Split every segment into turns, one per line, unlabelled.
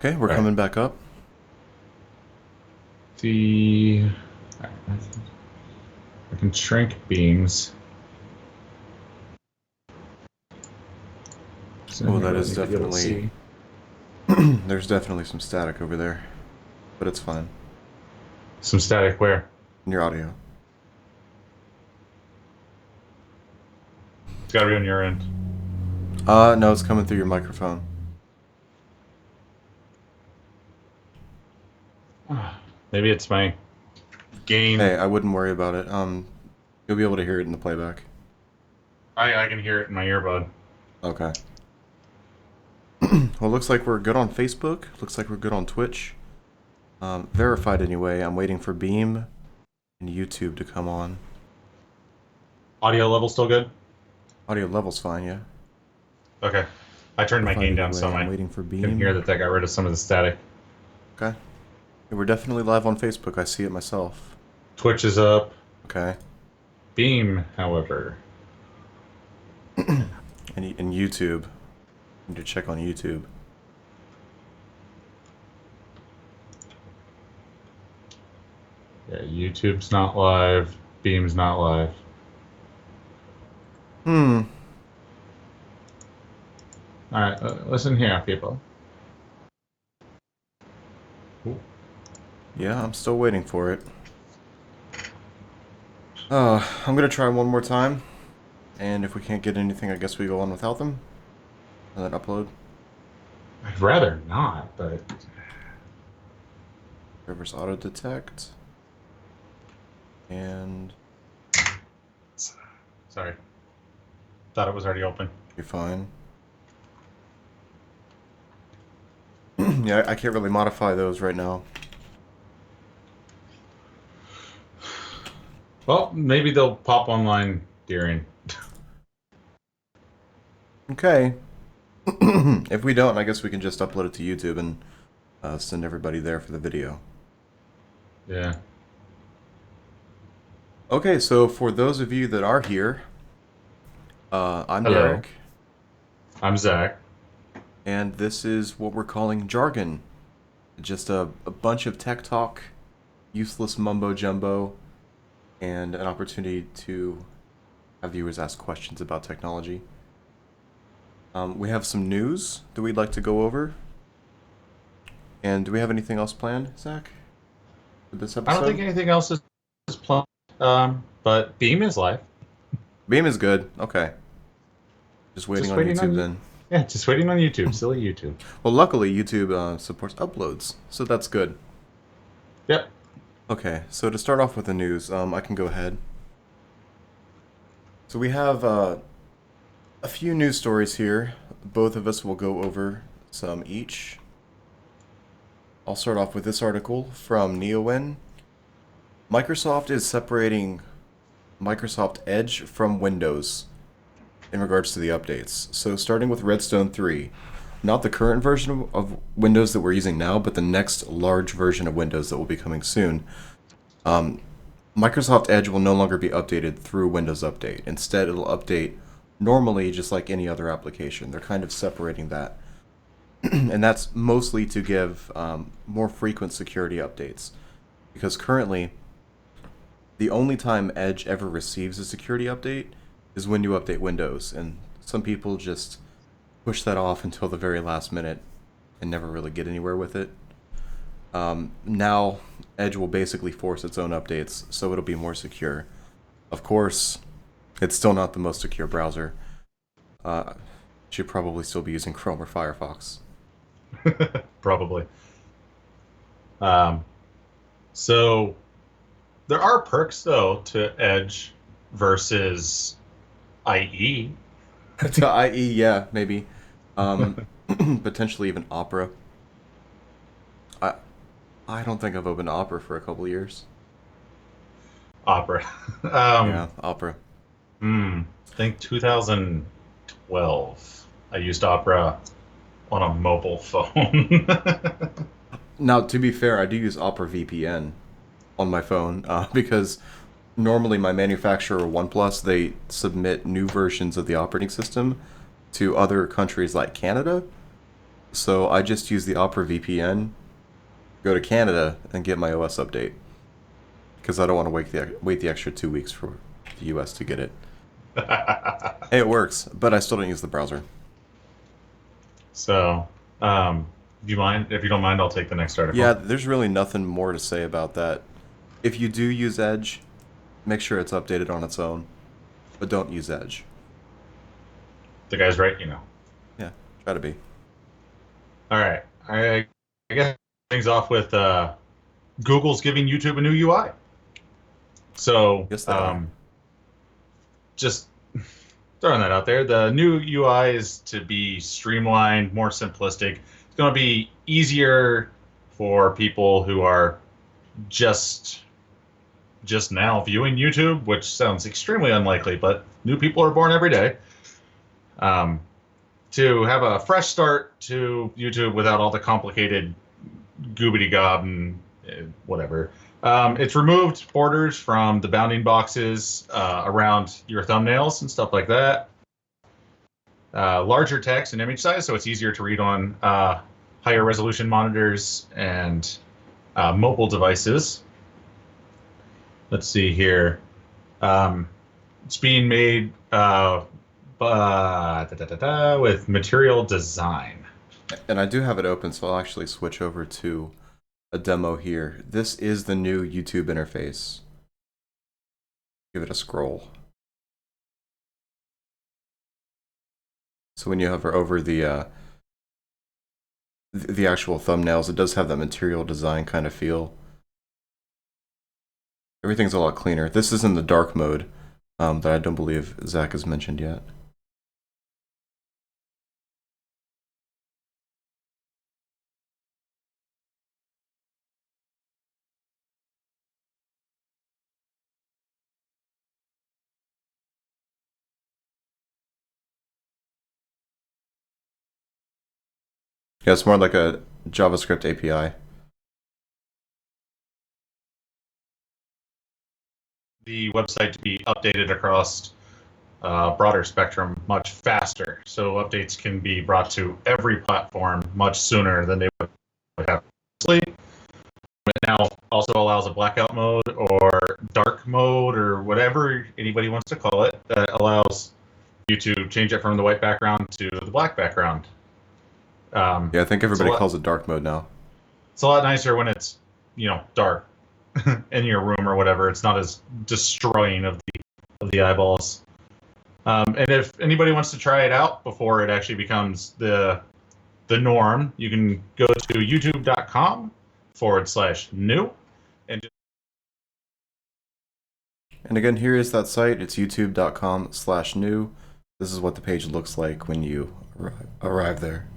Okay, we're
All right.
coming back up.
The I can shrink beams. So
Oh,
here,
that
let
is
me be able to
definitely...
see
There's definitely some static over there, but it's fine.
some static. Where?
In your audio.
It's got to be on your end.
No, it's coming through your microphone.
Maybe it's my gain.
Hey, I wouldn't worry about it. You'll be able to hear it in the playback.
I can hear it in my earbud.
Okay. Well, looks like we're good on Facebook. Looks like we're good on Twitch. Verified anyway. I'm waiting for Beam and YouTube to come on.
Audio level still good?
Audio level's fine, yeah.
Okay. I turned my
Verified
gain down so
anyway. I'm
I
waiting for
can hear
Beam.
that got rid of some of the static.
Okay. Yeah, we're definitely live on Facebook. I see it myself.
Twitch is up.
Okay.
Beam, however.
And YouTube. Need to check on YouTube.
Yeah, YouTube's not live. Beam's not live.
Hmm.
All right, listen here, people. Ooh.
Yeah, I'm still waiting for it. I'm gonna try one more time. And if we can't get anything, I guess we go on without them. And then upload.
I'd rather not, but
Servers auto detect. And
sorry. Thought it was already open.
you're fine. Yeah, I can't really modify those right now.
Well, maybe they'll pop online during.
Okay. If we don't, I guess we can just upload it to YouTube and send everybody there for the video.
Yeah.
Okay, so for those of you that are here, I'm
Hello.
Derek,
I'm Zach.
and this is what we're calling Jargon. Just a bunch of tech talk, useless mumbo jumbo, and an opportunity to have viewers ask questions about technology. We have some news that we'd like to go over. And do we have anything else planned, Zach, for this
I don't think
episode?
anything else is planned. But Beam is live.
Beam is good. Okay. Just waiting
Just
on
waiting
YouTube
on you.
then.
Yeah, just waiting on YouTube. Silly YouTube.
Well, luckily, YouTube supports uploads, so that's good.
Yep.
Okay, so to start off with the news, I can go ahead. So we have a few news stories here. Both of us will go over some each. I'll start off with this article from NeoWin. Microsoft is separating Microsoft Edge from Windows in regards to the updates. So starting with Redstone 3, not the current version of Windows that we're using now, but the next large version of Windows that will be coming soon. Microsoft Edge will no longer be updated through Windows Update. Instead, it'll update normally just like any other application. They're kind of separating that. And that's mostly to give more frequent security updates. Because currently, the only time Edge ever receives a security update is when you update Windows. And some people just push that off until the very last minute and never really get anywhere with it. Now, Edge will basically force its own updates, so it'll be more secure. Of course, it's still not the most secure browser. Should probably still be using Chrome or Firefox.
Probably. Um, so there are perks though to Edge versus IE.
To IE, yeah, maybe. Um, Potentially even Opera. I I don't think I've opened Opera for a couple years.
Opera.
Yeah, Opera.
I think 2012. I used Opera on a mobile phone.
Now, to be fair, I do use Opera VPN on my phone because normally my manufacturer OnePlus they submit new versions of the operating system to other countries like Canada, So I just use the Opera VPN, go to Canada, and get my OS update. Because I don't want to wait the extra 2 weeks for the US to get it. Hey, it works, but I still don't use the browser.
So, do you mind? If you don't mind, I'll take the next article.
Yeah, there's really nothing more to say about that. If you do use Edge, make sure it's updated on its own, but don't use Edge.
The guy's right, you know.
Yeah, try to be.
All right. I guess things off with Google's giving YouTube a new UI. So,
Yes, they are.
just throwing that out there. The new UI is to be streamlined, more simplistic. It's going to be easier for people who are just now viewing YouTube, which sounds extremely unlikely, but new people are born every day. To have a fresh start to YouTube without all the complicated goobity gob and whatever. It's removed borders from the bounding boxes around your thumbnails and stuff like that. Larger text and image size, so it's easier to read on higher resolution monitors and mobile devices. Let's see here. It's being made with material design.
And I do have it open, so I'll actually switch over to a demo here. This is the new YouTube interface. Give it a scroll. So when you hover over the actual thumbnails, it does have that material design kind of feel. Everything's a lot cleaner. This is in the dark mode that I don't believe Zach has mentioned yet. Yeah, it's more like a JavaScript API.
The website to be updated across a broader spectrum much faster. So updates can be brought to every platform much sooner than they would have previously. It now also allows a blackout mode or dark mode or whatever anybody wants to call it that allows you to change it from the white background to the black background.
Yeah, I think everybody calls it dark mode now.
It's a lot nicer when it's, dark in your room or whatever. It's not as destroying of the eyeballs. And if anybody wants to try it out before it actually becomes the norm, you can go to youtube.com/new and
again, here is that site. It's youtube.com/new. This is what the page looks like when you arrive there.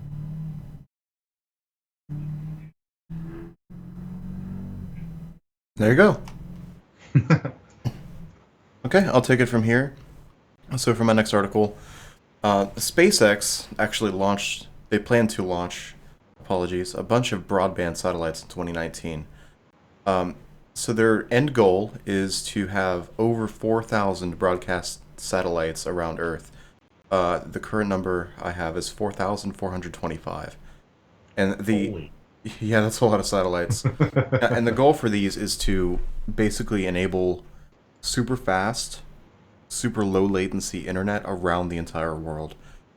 There you go. Okay, I'll take it from here. So for my next article, SpaceX actually they plan to launch, a bunch of broadband satellites in 2019. So their end goal is to have over 4,000 broadcast satellites around Earth. The current number I have is 4,425. And yeah, that's a lot of satellites. And the goal for these is to basically enable super fast, super low latency internet around the entire world.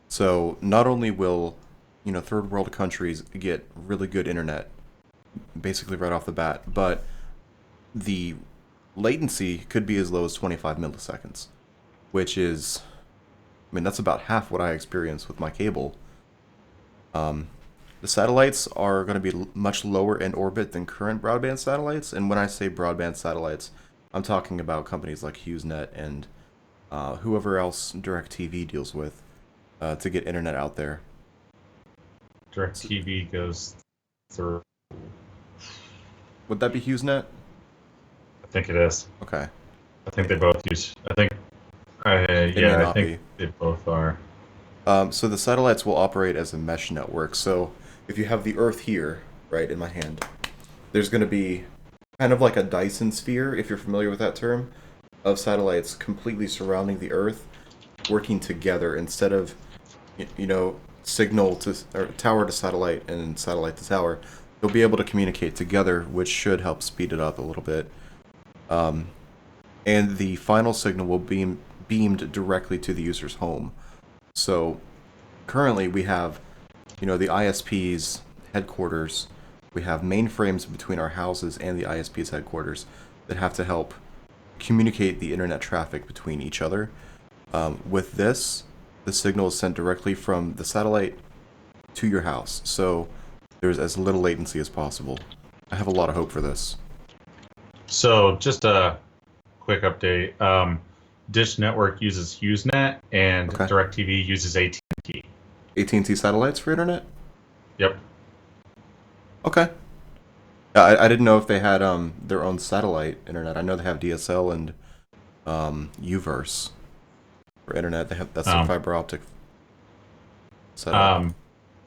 So not only will, third world countries get really good internet, basically right off the bat, but the latency could be as low as 25 milliseconds, which is, that's about half what I experience with my cable. The satellites are going to be much lower in orbit than current broadband satellites, and when I say broadband satellites, I'm talking about companies like HughesNet and whoever else DirecTV deals with to get internet out there.
DirecTV goes through.
Would that be HughesNet?
I think it is.
Okay.
I think they both use. I think they both are.
So the satellites will operate as a mesh network. So if you have the Earth here, right, in my hand, there's going to be kind of like a Dyson sphere, if you're familiar with that term, of satellites completely surrounding the Earth, working together instead of, signal to or tower to satellite and satellite to tower, they'll be able to communicate together, which should help speed it up a little bit. And the final signal will be beamed directly to the user's home. So currently we have, the ISP's headquarters. We have mainframes between our houses and the ISP's headquarters that have to help communicate the internet traffic between each other. With this, the signal is sent directly from the satellite to your house, so there's as little latency as possible. I have a lot of hope for this.
So just a quick update. Dish Network uses HughesNet, and
Okay.
DirecTV uses AT&T.
AT&T satellites for internet?
Yep.
Okay. Yeah, I didn't know if they had their own satellite internet. I know they have DSL and Uverse for internet. That's their fiber optic setup.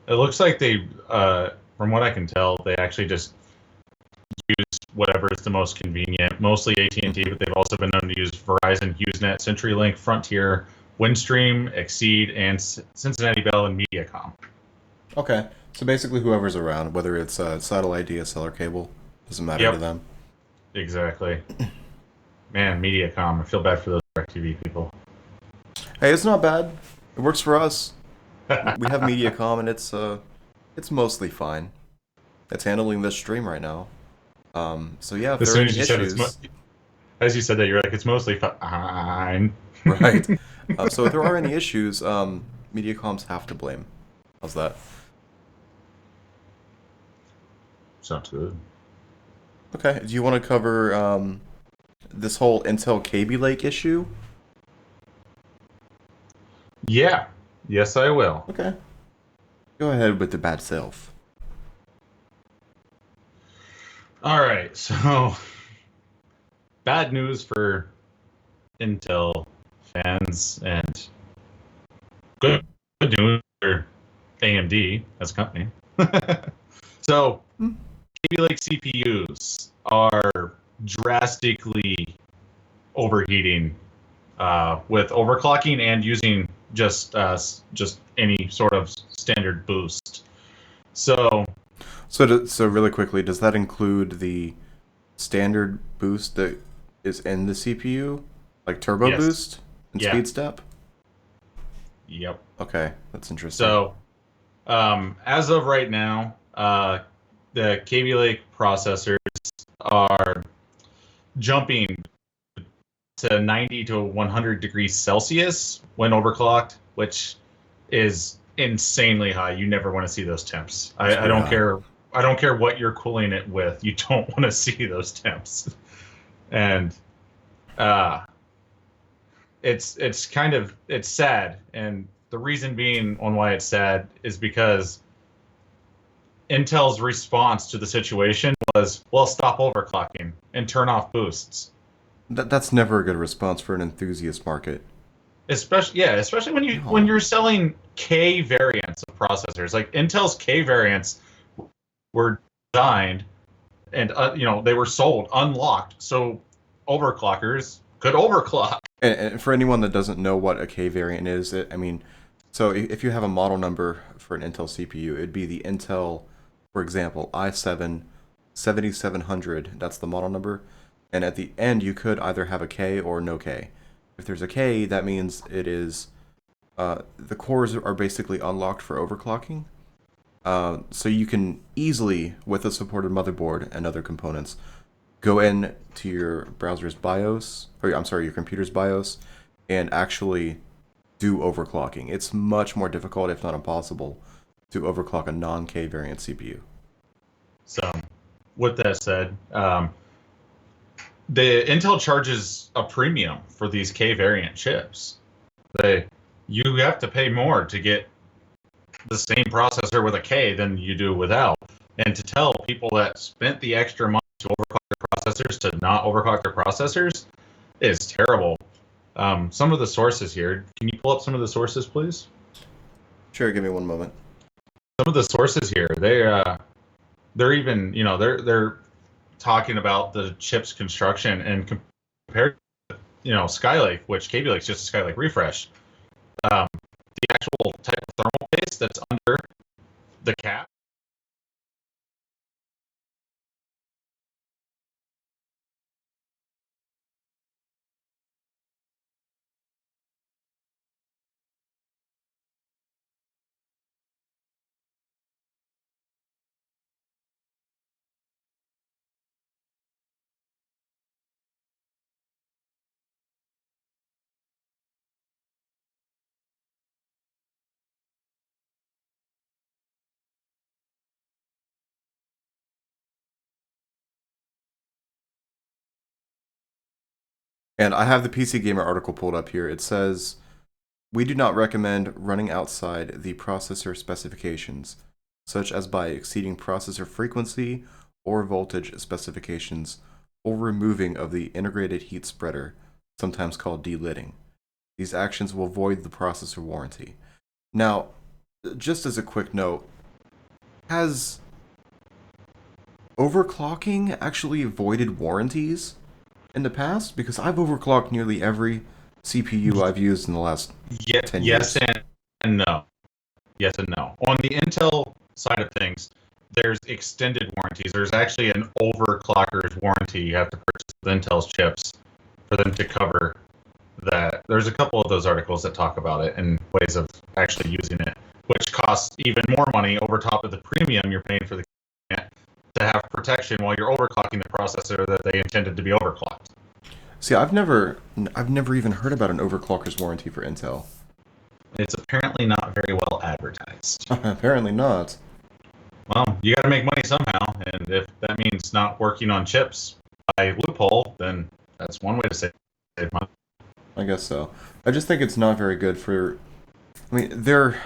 It looks like they, from what I can tell, they actually just use whatever is the most convenient. Mostly AT&T, but they've also been known to use Verizon, HughesNet, CenturyLink, Frontier, Windstream, Exceed, and Cincinnati Bell and Mediacom.
Okay. So basically whoever's around, whether it's satellite, DSL, or cable, doesn't matter to them.
Exactly. Man, Mediacom, I feel bad for those DirecTV people.
Hey, it's not bad. It works for us. We have Mediacom, and it's mostly fine. It's handling this stream right now. So yeah, if
As
there are
soon
any
as you said
issues,
as you said that, you're like, it's mostly fine.
right? So if there are any issues, Mediacom's half to blame. How's that?
Sounds good.
Okay. Do you want to cover this whole Intel Kaby Lake issue?
Yeah. Yes, I will.
Okay. Go ahead with the bad self.
All right. So, bad news for Intel fans and good news for AMD as a company. So, Kaby Lake CPUs are drastically overheating with overclocking and using just any sort of standard boost. So
really quickly, does that include the standard boost that is in the CPU, like turbo
Yes.
boost and
Yeah.
speed step?
Yep.
Okay, that's interesting.
So as of right now, the Kaby Lake processors are jumping to 90 to 100 degrees Celsius when overclocked, which is insanely high. You never want to see those temps. I don't care. I don't care what you're cooling it with. You don't want to see those temps. And it's sad. And the reason being on why it's sad is because Intel's response to the situation was, well, stop overclocking and turn off boosts.
That's never a good response for an enthusiast market.
Especially when you're selling K variants of processors. Like Intel's K variants were designed and they were sold unlocked, so overclockers could overclock.
And for anyone that doesn't know what a K variant is, so if you have a model number for an Intel CPU, it'd be the Intel, for example, i7 7700. That's the model number. And at the end, you could either have a K or no K. If there's a K, that means it is the cores are basically unlocked for overclocking. So you can easily, with a supported motherboard and other components, go in to your browser's BIOS, or I'm sorry, your computer's BIOS, and actually do overclocking. It's much more difficult, if not impossible, to overclock a non-K variant CPU. So,
with that said, the Intel charges a premium for these K variant chips. You have to pay more to get the same processor with a K than you do without. And to tell people that spent the extra money to overclock their processors to not overclock their processors is terrible. Some of the sources here. Can you pull up some of the sources, please?
Sure, give me one moment.
Some of the sources here, they're even, they're talking about the chip's construction and compared to, Skylake, which Kaby Lake's just a Skylake refresh. The actual type of thermal paste that's under the cap.
And I have the PC Gamer article pulled up here. It says, we do not recommend running outside the processor specifications, such as by exceeding processor frequency or voltage specifications, or removing of the integrated heat spreader, sometimes called delidding. These actions will void the processor warranty. Now, just as a quick note, has overclocking actually voided warranties in the past? Because I've overclocked nearly every CPU I've used in the last 10
Yes
years.
and no. Yes and no. On the Intel side of things, there's extended warranties. There's actually an overclocker's warranty you have to purchase with Intel's chips for them to cover that. There's a couple of those articles that talk about it and ways of actually using it, which costs even more money over top of the premium you're paying for the to have protection while you're overclocking the processor that they intended to be overclocked.
See, I've never even heard about an overclocker's warranty for Intel.
It's apparently not very well advertised.
Apparently not.
Well, you got to make money somehow, and if that means not working on chips by loophole, then that's one way to save money.
I guess so. I just think it's not very good for... I mean, they're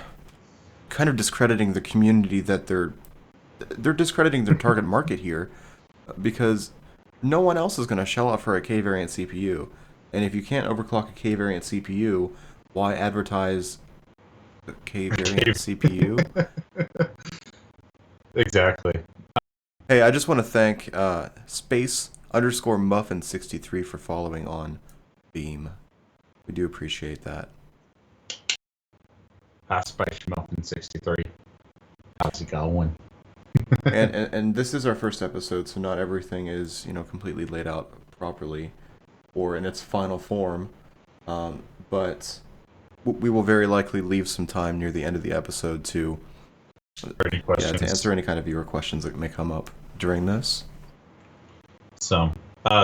kind of discrediting the community that they're discrediting their target market here, because no one else is going to shell out for a K-variant CPU. And if you can't overclock a K-variant CPU, why advertise a K-variant CPU?
Exactly.
Hey, I just want to thank space_muffin63 for following on Beam. We do appreciate that.
Spice Muffin 63. How's it going?
and this is our first episode, so not everything is, completely laid out properly or in its final form. But we will very likely leave some time near the end of the episode to
any questions?
To answer any kind of viewer questions that may come up during this.
So,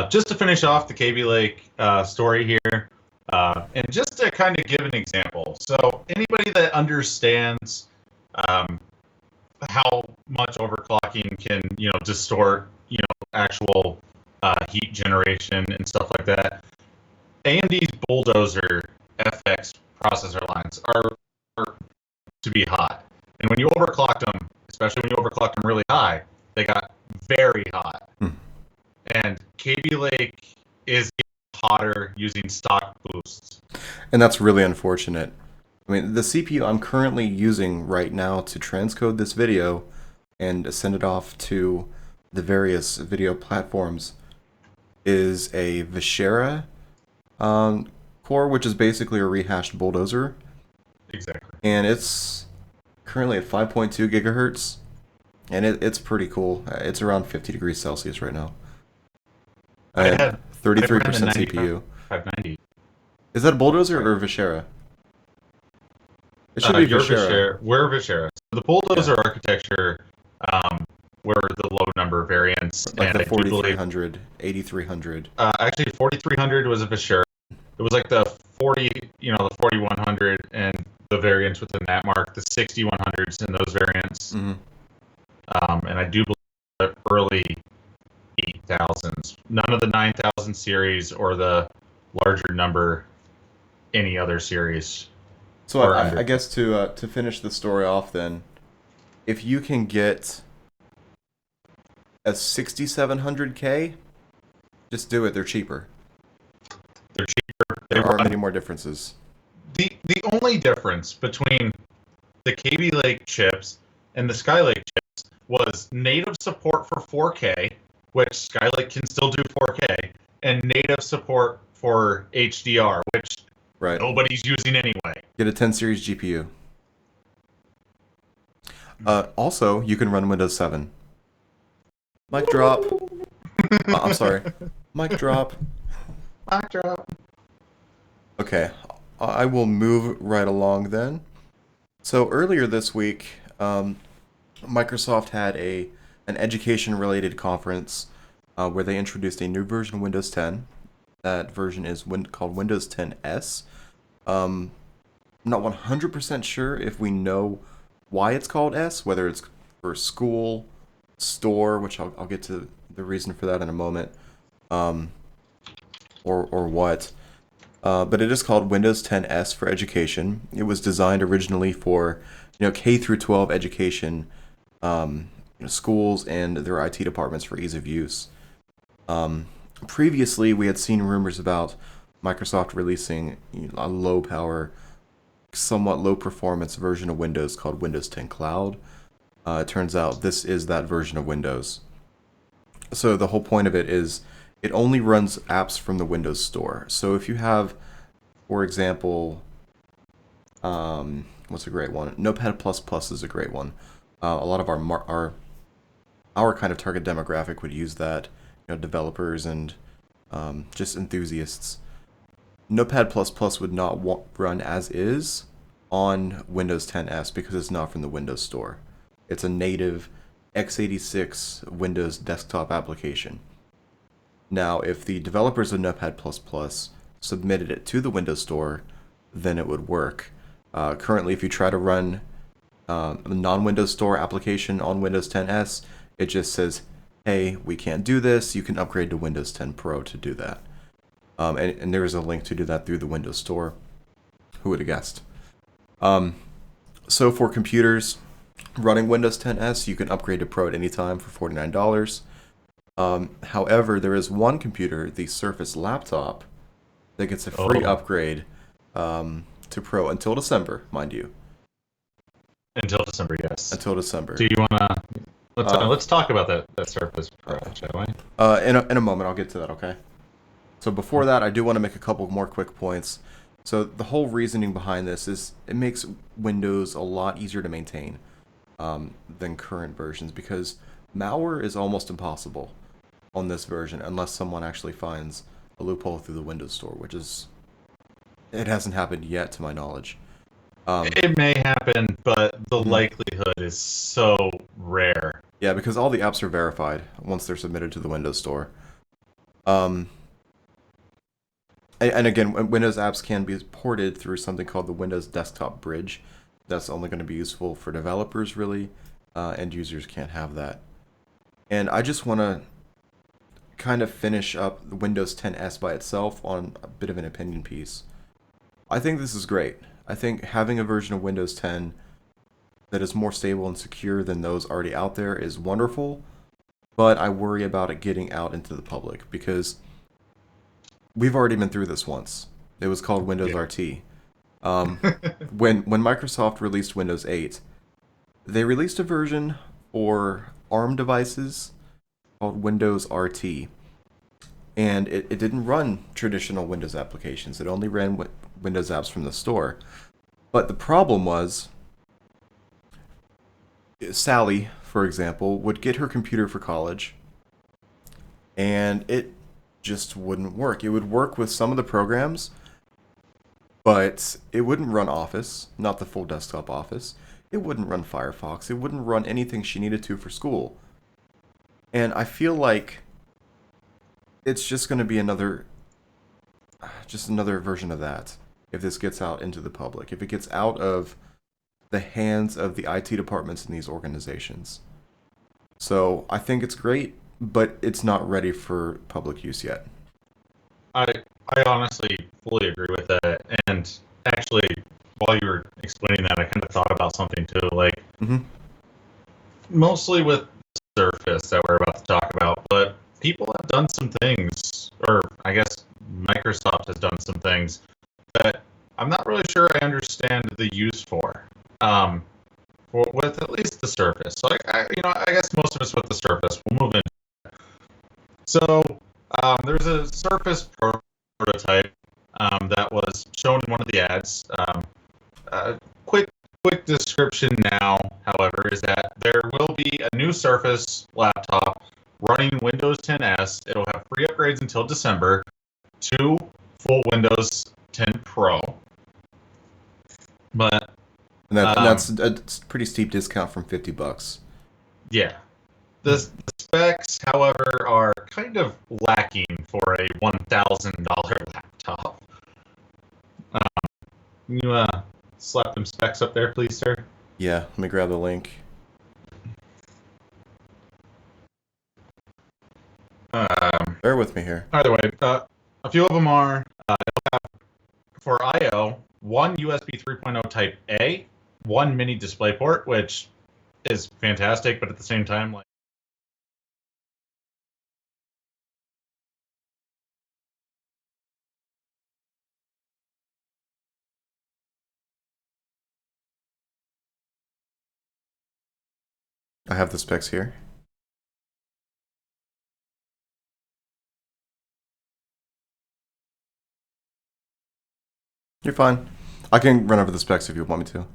just to finish off the KB Lake story here, and just to kind of give an example. So, anybody that understands how much overclocking can, distort, actual heat generation and stuff like that, AMD's Bulldozer FX processor lines are to be hot. And when you overclocked them, especially when you overclocked them really high, they got very hot. And KB Lake is getting hotter using stock boosts.
And that's really unfortunate. I mean, the CPU I'm currently using right now to transcode this video and send it off to the various video platforms is a Vishera core, which is basically a rehashed Bulldozer.
Exactly.
And it's currently at 5.2 gigahertz, and it's pretty cool. It's around 50 degrees Celsius right now.
I had
33% CPU.
590.
Is that a Bulldozer or a Vishera? It should be Vishera.
We're Vishera. So the Bulldozer architecture were the low number variants.
Like
and
the 4300, 8300.
Actually, 4300 was a Vishera. It was like the 4100 and the variants within that mark, the 6100s and those variants.
Mm-hmm.
And I do believe the early 8000s. None of the 9000 series or the larger number any other series.
So I guess to finish the story off then, if you can get a 6700K, just do it. They're cheaper.
They're cheaper.
There aren't many more differences.
The only difference between the KB Lake chips and the Skylake chips was native support for 4K, which Skylake can still do 4K, and native support for HDR, which nobody's using anyway.
Get a 10 series GPU. Also, you can run Windows 7. Mic drop. I'm sorry. Mic drop.
Mic drop.
Okay, I will move right along then. So earlier this week, Microsoft had an education-related conference where they introduced a new version of Windows 10. That version is called Windows 10S. I'm not 100% sure if we know why it's called S, whether it's for school, store, which I'll get to the reason for that in a moment, or what. But it is called Windows 10S for education. It was designed originally for K through 12 education, schools and their IT departments for ease of use. Previously, we had seen rumors about Microsoft releasing a low power, somewhat low performance version of Windows called Windows 10 Cloud. It turns out this is that version of Windows. So the whole point of it is it only runs apps from the Windows Store. So if you have, for example, what's a great one? Notepad++ is a great one. A lot of our kind of target demographic would use that, developers and just enthusiasts. Notepad++ would not run as is on Windows 10S because it's not from the Windows Store. It's a native x86 Windows desktop application. Now, if the developers of Notepad++ submitted it to the Windows Store, then it would work. Currently, if you try to run a non-Windows Store application on Windows 10S, it just says, hey, we can't do this. You can upgrade to Windows 10 Pro to do that. And there is a link to do that through the Windows Store. Who would have guessed? So for computers running Windows 10S, you can upgrade to Pro at any time for $49. However, there is one computer, the Surface laptop, that gets a free upgrade to Pro until December, mind you.
Until December, yes.
Until December.
Do you wanna let's talk about that Surface Pro, shall we?
In a moment, I'll get to that. Okay. So before that, I do want to make a couple more quick points. So the whole reasoning behind this is it makes Windows a lot easier to maintain than current versions because malware is almost impossible on this version unless someone actually finds a loophole through the Windows Store, which is it hasn't happened yet to my knowledge.
It may happen, but the likelihood is so rare.
Yeah, because all the apps are verified once they're submitted to the Windows Store. And again, Windows apps can be ported through something called the Windows Desktop Bridge. That's only going to be useful for developers, really. End users can't have that. And I just want to kind of finish up the Windows 10S by itself on a bit of an opinion piece. I think this is great. I think having a version of Windows 10 that is more stable and secure than those already out there is wonderful, but I worry about it getting out into the public because we've already been through this once. It was called Windows RT. When Microsoft released Windows 8, they released a version for ARM devices called Windows RT. And it didn't run traditional Windows applications. It only ran Windows apps from the store. But the problem was, Sally, for example, would get her computer for college, and it just wouldn't work. It would work with some of the programs, but it wouldn't run Office, not the full desktop Office. It wouldn't run Firefox. It wouldn't run anything she needed to for school. And I feel like it's just going to be another version of that if this gets out into the public, if it gets out of the hands of the IT departments in these organizations. So I think it's great, but it's not ready for public use yet.
I honestly fully agree with that. And actually, while you were explaining that, I kind of thought about something too. Like, mostly with Surface that we're about to talk about, but people have done some things, or I guess Microsoft has done some things that I'm not really sure I understand the use for with at least the Surface. So I guess most of us with the Surface. We'll move in. So there's a Surface prototype that was shown in one of the ads. Quick quick description now, however, is that there will be a new Surface laptop running Windows 10s. It'll have free upgrades until December to full Windows 10 Pro. But
that's a pretty steep discount from $50.
yeah, the specs, however, are kind of lacking for a $1,000 laptop. Can you slap them specs up there, please, sir?
Yeah, let me grab the link. Bear with me here.
Either way, a few of them are for I/O, one USB 3.0 Type A, one mini DisplayPort, which is fantastic, but at the same time, like,
I have the specs here. You're fine. I can run over the specs if you want me to.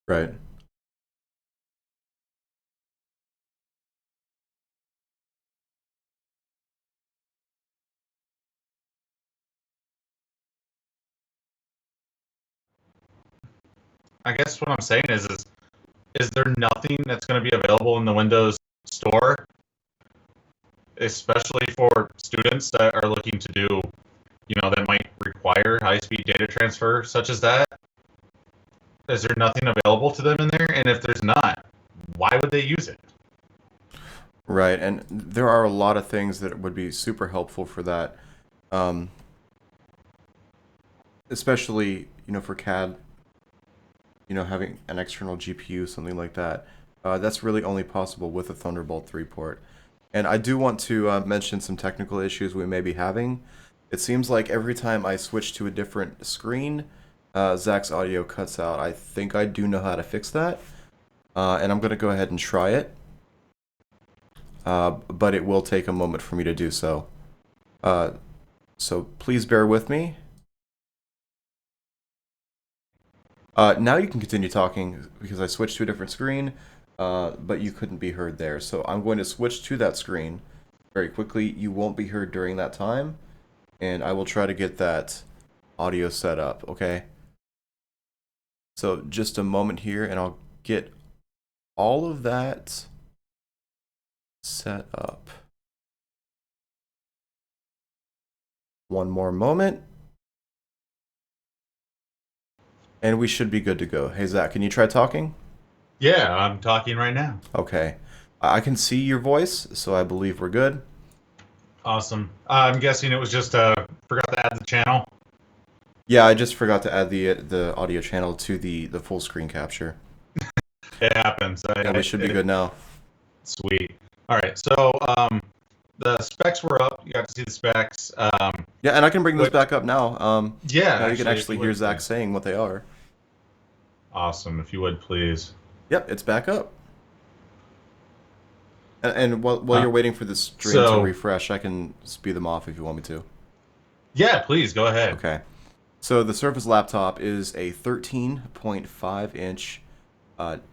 Right.
I guess what I'm saying is there nothing that's going to be available in the Windows Store, especially for students that are looking to do, that might require high-speed data transfer such as that? Is there nothing available to them in there? And if there's not, why would they use it?
Right, and there are a lot of things that would be super helpful for that, especially for CAD. Having an external GPU, something like that. That's really only possible with a Thunderbolt 3 port. And I do want to mention some technical issues we may be having. It seems like every time I switch to a different screen, Zach's audio cuts out. I think I do know how to fix that. And I'm going to go ahead and try it. But it will take a moment for me to do so. So please bear with me. Now you can continue talking because I switched to a different screen, but you couldn't be heard there. So I'm going to switch to that screen very quickly. You won't be heard during that time, and I will try to get that audio set up, okay? So just a moment here, and I'll get all of that set up. One more moment. And we should be good to go. Hey, Zach, can you try talking?
Yeah, I'm talking right now.
Okay. I can see your voice, so I believe we're good.
Awesome. I'm guessing it was just forgot to add the channel.
Yeah, I just forgot to add the audio channel to the full screen capture.
It happens.
And we should be good now.
Sweet. All right. So the specs were up. You got to see the specs.
Yeah, and I can bring this back up now.
Yeah.
Now you can actually hear Zach saying what they are.
Awesome. If you would, please.
Yep, it's back up. And while you're waiting for the stream to refresh, I can speed them off if you want me to.
Yeah, please, go ahead.
Okay. So the Surface laptop is a 13.5-inch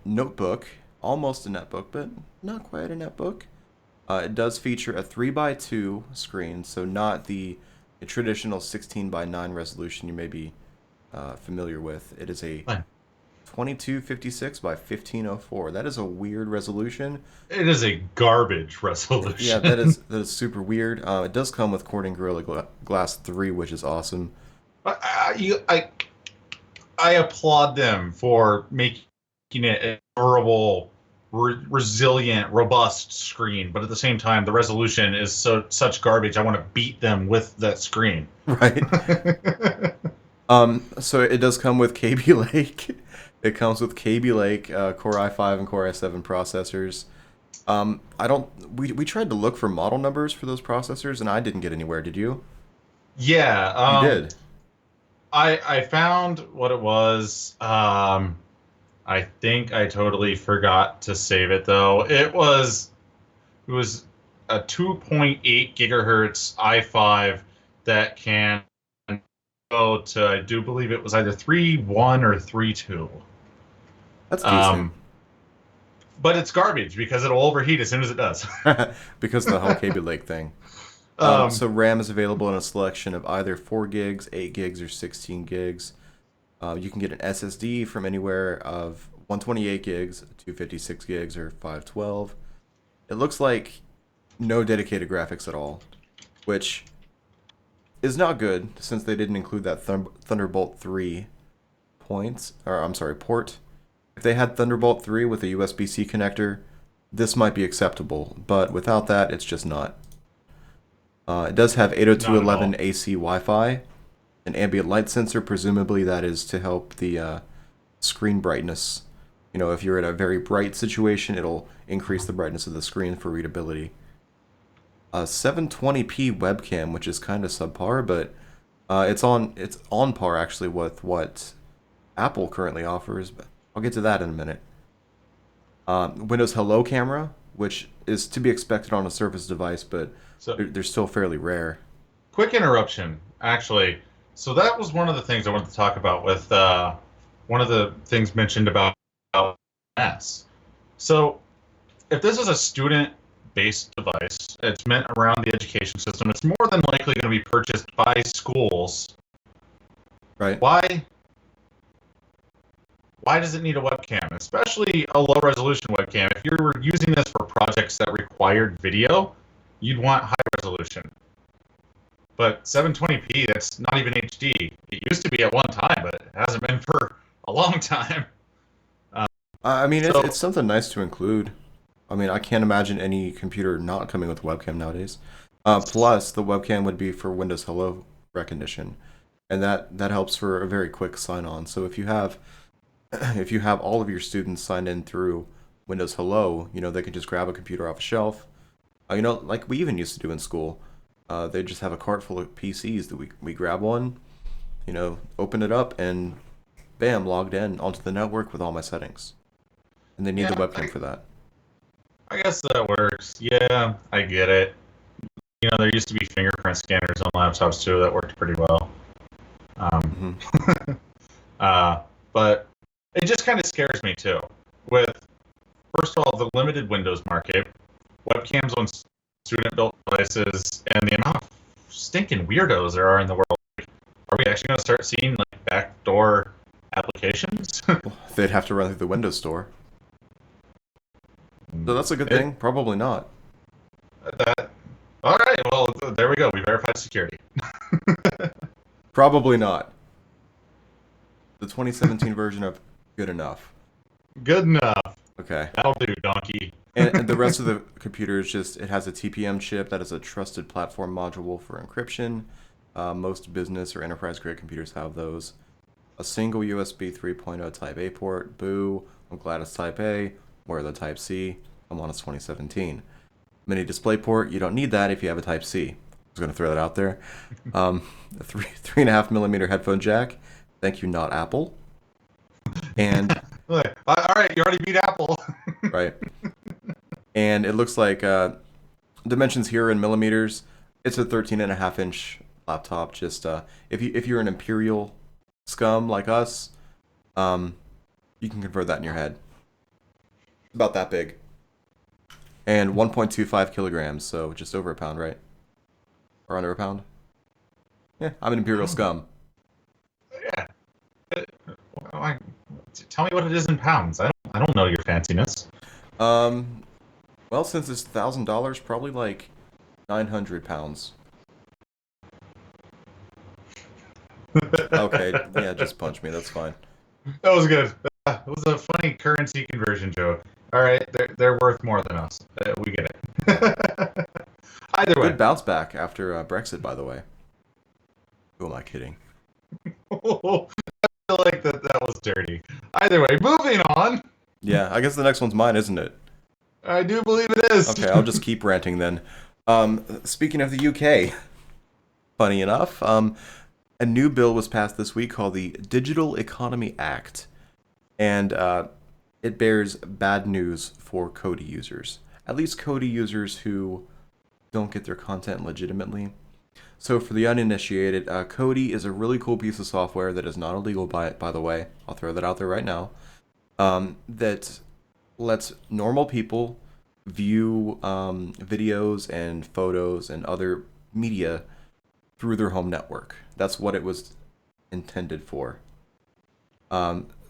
notebook, almost a netbook, but not quite a netbook. It does feature a 3x2 screen, so not the traditional 16:9 resolution you may be familiar with. It is a 2256 by 1504. That is a weird resolution.
It is a garbage
Yeah,
resolution.
that is super weird. It does come with Corning Glass 3, which is awesome.
I applaud them for making it a durable, resilient, robust screen, but at the same time, the resolution is such garbage. I want to beat them with that screen.
Right. So it does come with KB Lake. It comes with KB Lake, Core i5 and Core i7 processors. I don't. We tried to look for model numbers for those processors, and I didn't get anywhere. Did you?
Yeah,
You did.
I found what it was. I think I totally forgot to save it though. It was a 2.8 gigahertz i5 that can go to, I do believe it was either 3.1 or 3.2.
That's decent.
Um, but it's garbage because it'll overheat as soon as it does.
Because of the whole KB Lake thing.
um,
So RAM is available in a selection of either 4 gigs, 8 gigs, or 16 gigs. You can get an SSD from anywhere of 128 gigs, 256 gigs, or 512. It looks like no dedicated graphics at all, which is not good since they didn't include that Thunderbolt 3 port. If they had Thunderbolt 3 with a USB-C connector, this might be acceptable, but without that, it's just not. It does have
Not at all.
802.11 AC Wi-Fi, an ambient light sensor. Presumably, that is to help the screen brightness. You know, if you're in a very bright situation, it'll increase the brightness of the screen for readability. A 720p webcam, which is kind of subpar, but it's on par actually with what Apple currently offers. But I'll get to that in a minute. Windows Hello camera, which is to be expected on a Surface device, but
So,
they're still fairly rare.
quick interruption, actually. So that was one of the things I wanted to talk about with one of the things mentioned about S. So if this is a student-based device, it's meant around the education system, it's more than likely going to be purchased by schools.
Right.
Why does it need a webcam, especially a low-resolution webcam? If you were using this for projects that required video, you'd want high resolution. But 720p, that's not even HD. It used to be at one time, but it hasn't been for a long time.
I mean,
So
it's something nice to include. I mean, I can't imagine any computer not coming with a webcam nowadays. Plus, the webcam would be for Windows Hello recognition, and that helps for a very quick sign-on. So if you have if you have all of your students signed in through Windows Hello, you know, they can just grab a computer off a shelf. You know, like we even used to do in school. They just have a cart full of PCs that we grab one, you know, open it up, and bam, logged in onto the network with all my settings. And they need the
yeah,
webcam for that.
I guess that works. Yeah, I get it. You know, there used to be fingerprint scanners on laptops too that worked pretty well. Um,
Hmm.
but it just kind of scares me too. With first of all, the limited Windows market, webcams on student-built devices, and the amount of stinking weirdos there are in the world. Are we actually going to start seeing like backdoor applications?
Well, they'd have to run through the Windows Store. So that's a good
it,
thing. Probably not.
that, all right, well, there we go. We verified security.
Probably not. The 2017 version of good enough.
Good enough.
Okay.
That'll do, donkey.
And the rest of the computer is just, it has a TPM chip that is a trusted platform module for encryption. Most business or enterprise grade computers have those. A single USB 3.0 Type A port. Boo. I'm glad it's Type A. Where are the Type C? I'm on a 2017. Mini display port. You don't need that if you have a Type C. I was going to throw that out there. A 3.5 millimeter headphone jack. Thank you, not Apple. And
All right, you already beat Apple.
right. And it looks like dimensions here in millimeters. It's a 13.5-inch laptop. Just if you're an imperial scum like us, you can convert that in your head. It's about that big. And 1.25 kilograms, so just over a pound, right? Or under a pound? Yeah, I'm an imperial scum.
Yeah. Well, Tell me what it is in pounds. I don't know your fanciness.
Well, since it's $1,000, probably like 900 pounds. Okay, yeah, just punch me. That's fine.
That was good. It was a funny currency conversion joke. All right, they're worth more than us. We get it. Either way.
Good bounce back after Brexit, by the way. Who am I kidding?
I feel like that was dirty. Either way, moving on.
Yeah, I guess the next one's mine, isn't it?
I do believe it is.
Okay, I'll just keep ranting then. Speaking of the UK, funny enough, a new bill was passed this week called the Digital Economy Act, and it bears bad news for Kodi users. At least Kodi users who don't get their content legitimately. So for the uninitiated, Kodi is a really cool piece of software that is not illegal by the way. I'll throw that out there right now. That lets normal people view videos and photos and other media through their home network. That's what it was intended for.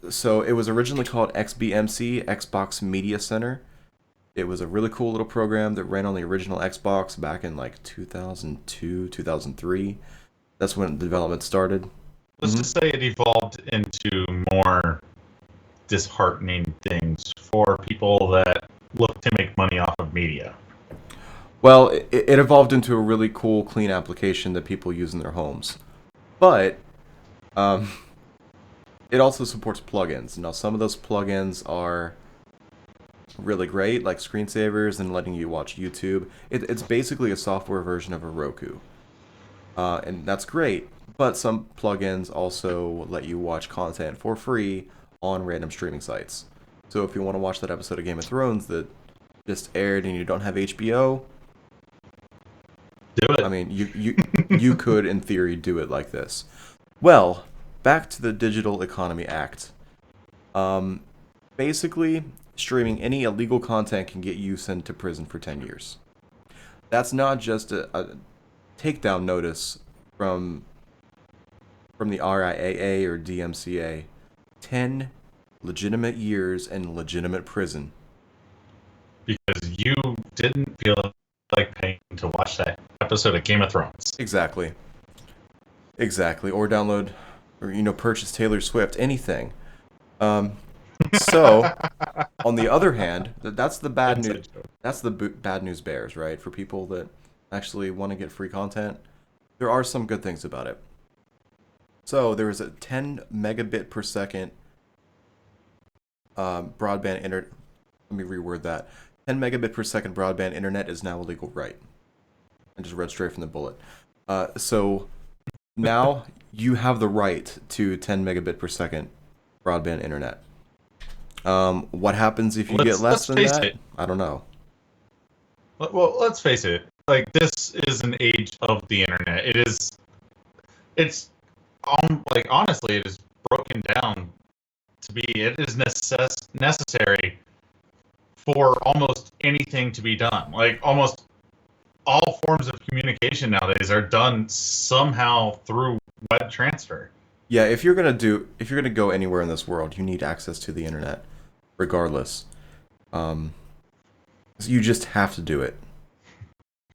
So it was originally called XBMC, Xbox Media Center. It was a really cool little program that ran on the original Xbox back in like 2002, 2003. That's when development started.
Let's just say it evolved into more disheartening things for people that look to make money off of media.
Well, it evolved into a really cool, clean application that people use in their homes. But it also supports plugins. Now, some of those plugins are really great, like screensavers and letting you watch YouTube. It's basically a software version of a Roku. And that's great, but some plugins also let you watch content for free on random streaming sites. So if you want to watch that episode of Game of Thrones that just aired and you don't have HBO,
do it.
I mean, you could, in theory, do it like this. Well, back to the Digital Economy Act. Basically, streaming any illegal content can get you sent to prison for 10 years. That's not just a takedown notice from the RIAA or DMCA. 10 legitimate years in legitimate prison.
Because you didn't feel like paying to watch that episode of Game of Thrones.
Exactly. Or download, or purchase Taylor Swift, anything. So, on the other hand, that's the bad news. That's the bad news bears, right? For people that actually want to get free content, there are some good things about it. So there is a 10 megabit per second broadband internet. Let me reword that. 10 megabit per second broadband internet is now a legal right. I just read straight from the bullet. So now you have the right to 10 megabit per second broadband internet. What happens if you get less than that? I don't know.
Well, let's face it. Like, this is an age of the internet. Honestly, it is broken down to be, it is necessary for almost anything to be done. Like, almost all forms of communication nowadays are done somehow through web transfer.
Yeah, if you're gonna go anywhere in this world, you need access to the internet, regardless. You just have to do it.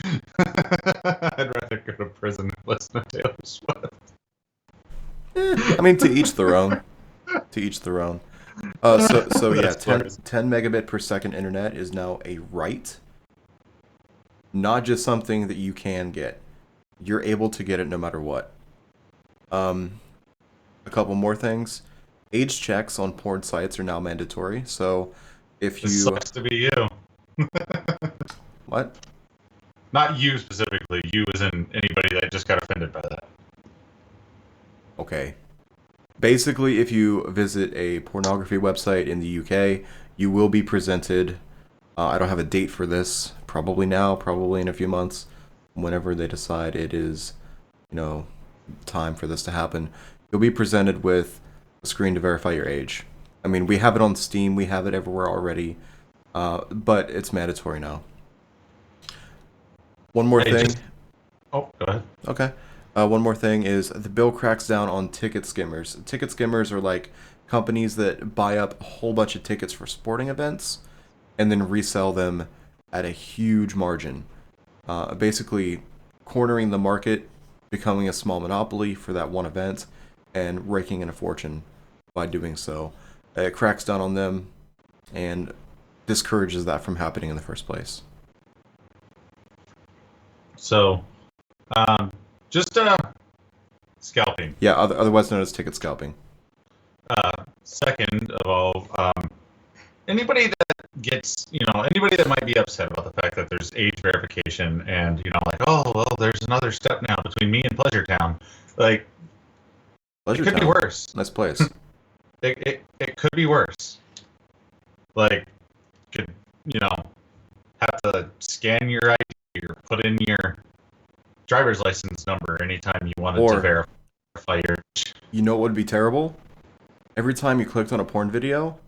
I'd rather go to prison than listen to Taylor Swift.
I mean, to each their own. To each their own. So yeah, 10 megabit per second internet is now a right, not just something that you can get. You're able to get it no matter what. A couple more things. Age checks on porn sites are now mandatory. So if you
sucks to be you.
What?
Not you specifically. You as in anybody that just got offended by that.
Okay. Basically, if you visit a pornography website in the UK, you will be presented. I don't have a date for this. Probably now. Probably in a few months. Whenever they decide it is, time for this to happen, you'll be presented with a screen to verify your age. I mean, we have it on Steam. We have it everywhere already. But it's mandatory now. One more thing.
Go ahead.
Okay. One more thing is the bill cracks down on ticket skimmers. Ticket skimmers are like companies that buy up a whole bunch of tickets for sporting events and then resell them at a huge margin, basically cornering the market, becoming a small monopoly for that one event, and raking in a fortune by doing so. It cracks down on them and discourages that from happening in the first place.
So, just scalping.
Yeah, otherwise known as ticket scalping.
Second of all, anybody that gets, anybody that might be upset about the fact that there's age verification and, like, oh, well, there's another step now between me and Pleasure Town. Like,
Pleasure
it could
Town.
be worse.
Nice place.
It could be worse. Like, could, have to scan your ID or put in your driver's license number anytime you wanted to verify your age.
You know what would be terrible? Every time you clicked on a porn video,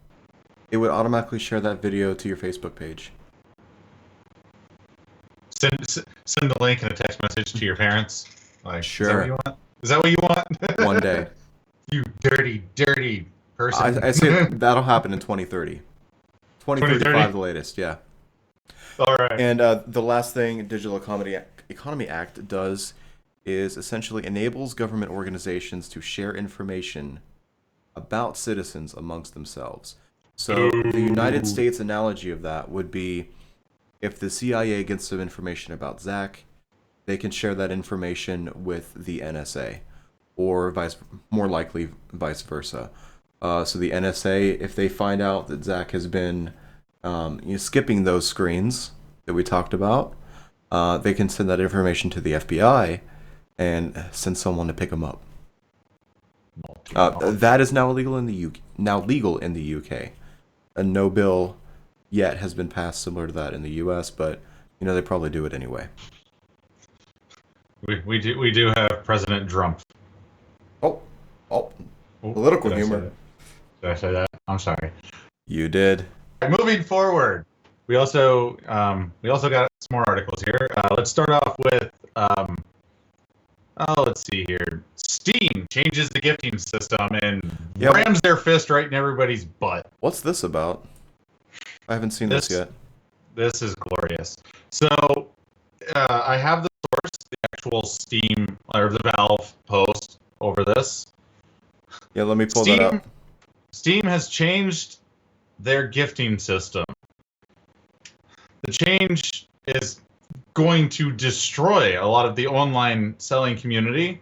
it would automatically share that video to your Facebook page.
Send the link in a text message to your parents. Like,
sure.
Is that what you want? Is that what you want?
One day.
You dirty, dirty person.
I say that'll happen in 2030. 2035 the latest, yeah.
All right.
And the last thing Digital Economy Act does is essentially enables government organizations to share information about citizens amongst themselves. So the United States analogy of that would be if the CIA gets some information about Zach, they can share that information with the NSA, or more likely vice versa. So the NSA, if they find out that Zach has been skipping those screens that we talked about, they can send that information to the FBI and send someone to pick him up. That is now illegal in the UK. Now legal in the UK. No bill yet has been passed similar to that in the US, but they probably do it anyway.
We do have President Trump.
Oh, political humor.
Did I say that? I'm sorry.
You did.
Moving forward, we also got some more articles here. Let's start off with let's see here. Steam changes the gifting system and rams their fist right in everybody's butt.
What's this about? I haven't seen this yet.
This is glorious. So I have the source, the actual Steam or the Valve post over this.
Yeah, let me pull that up.
Steam has changed their gifting system. The change is going to destroy a lot of the online selling community.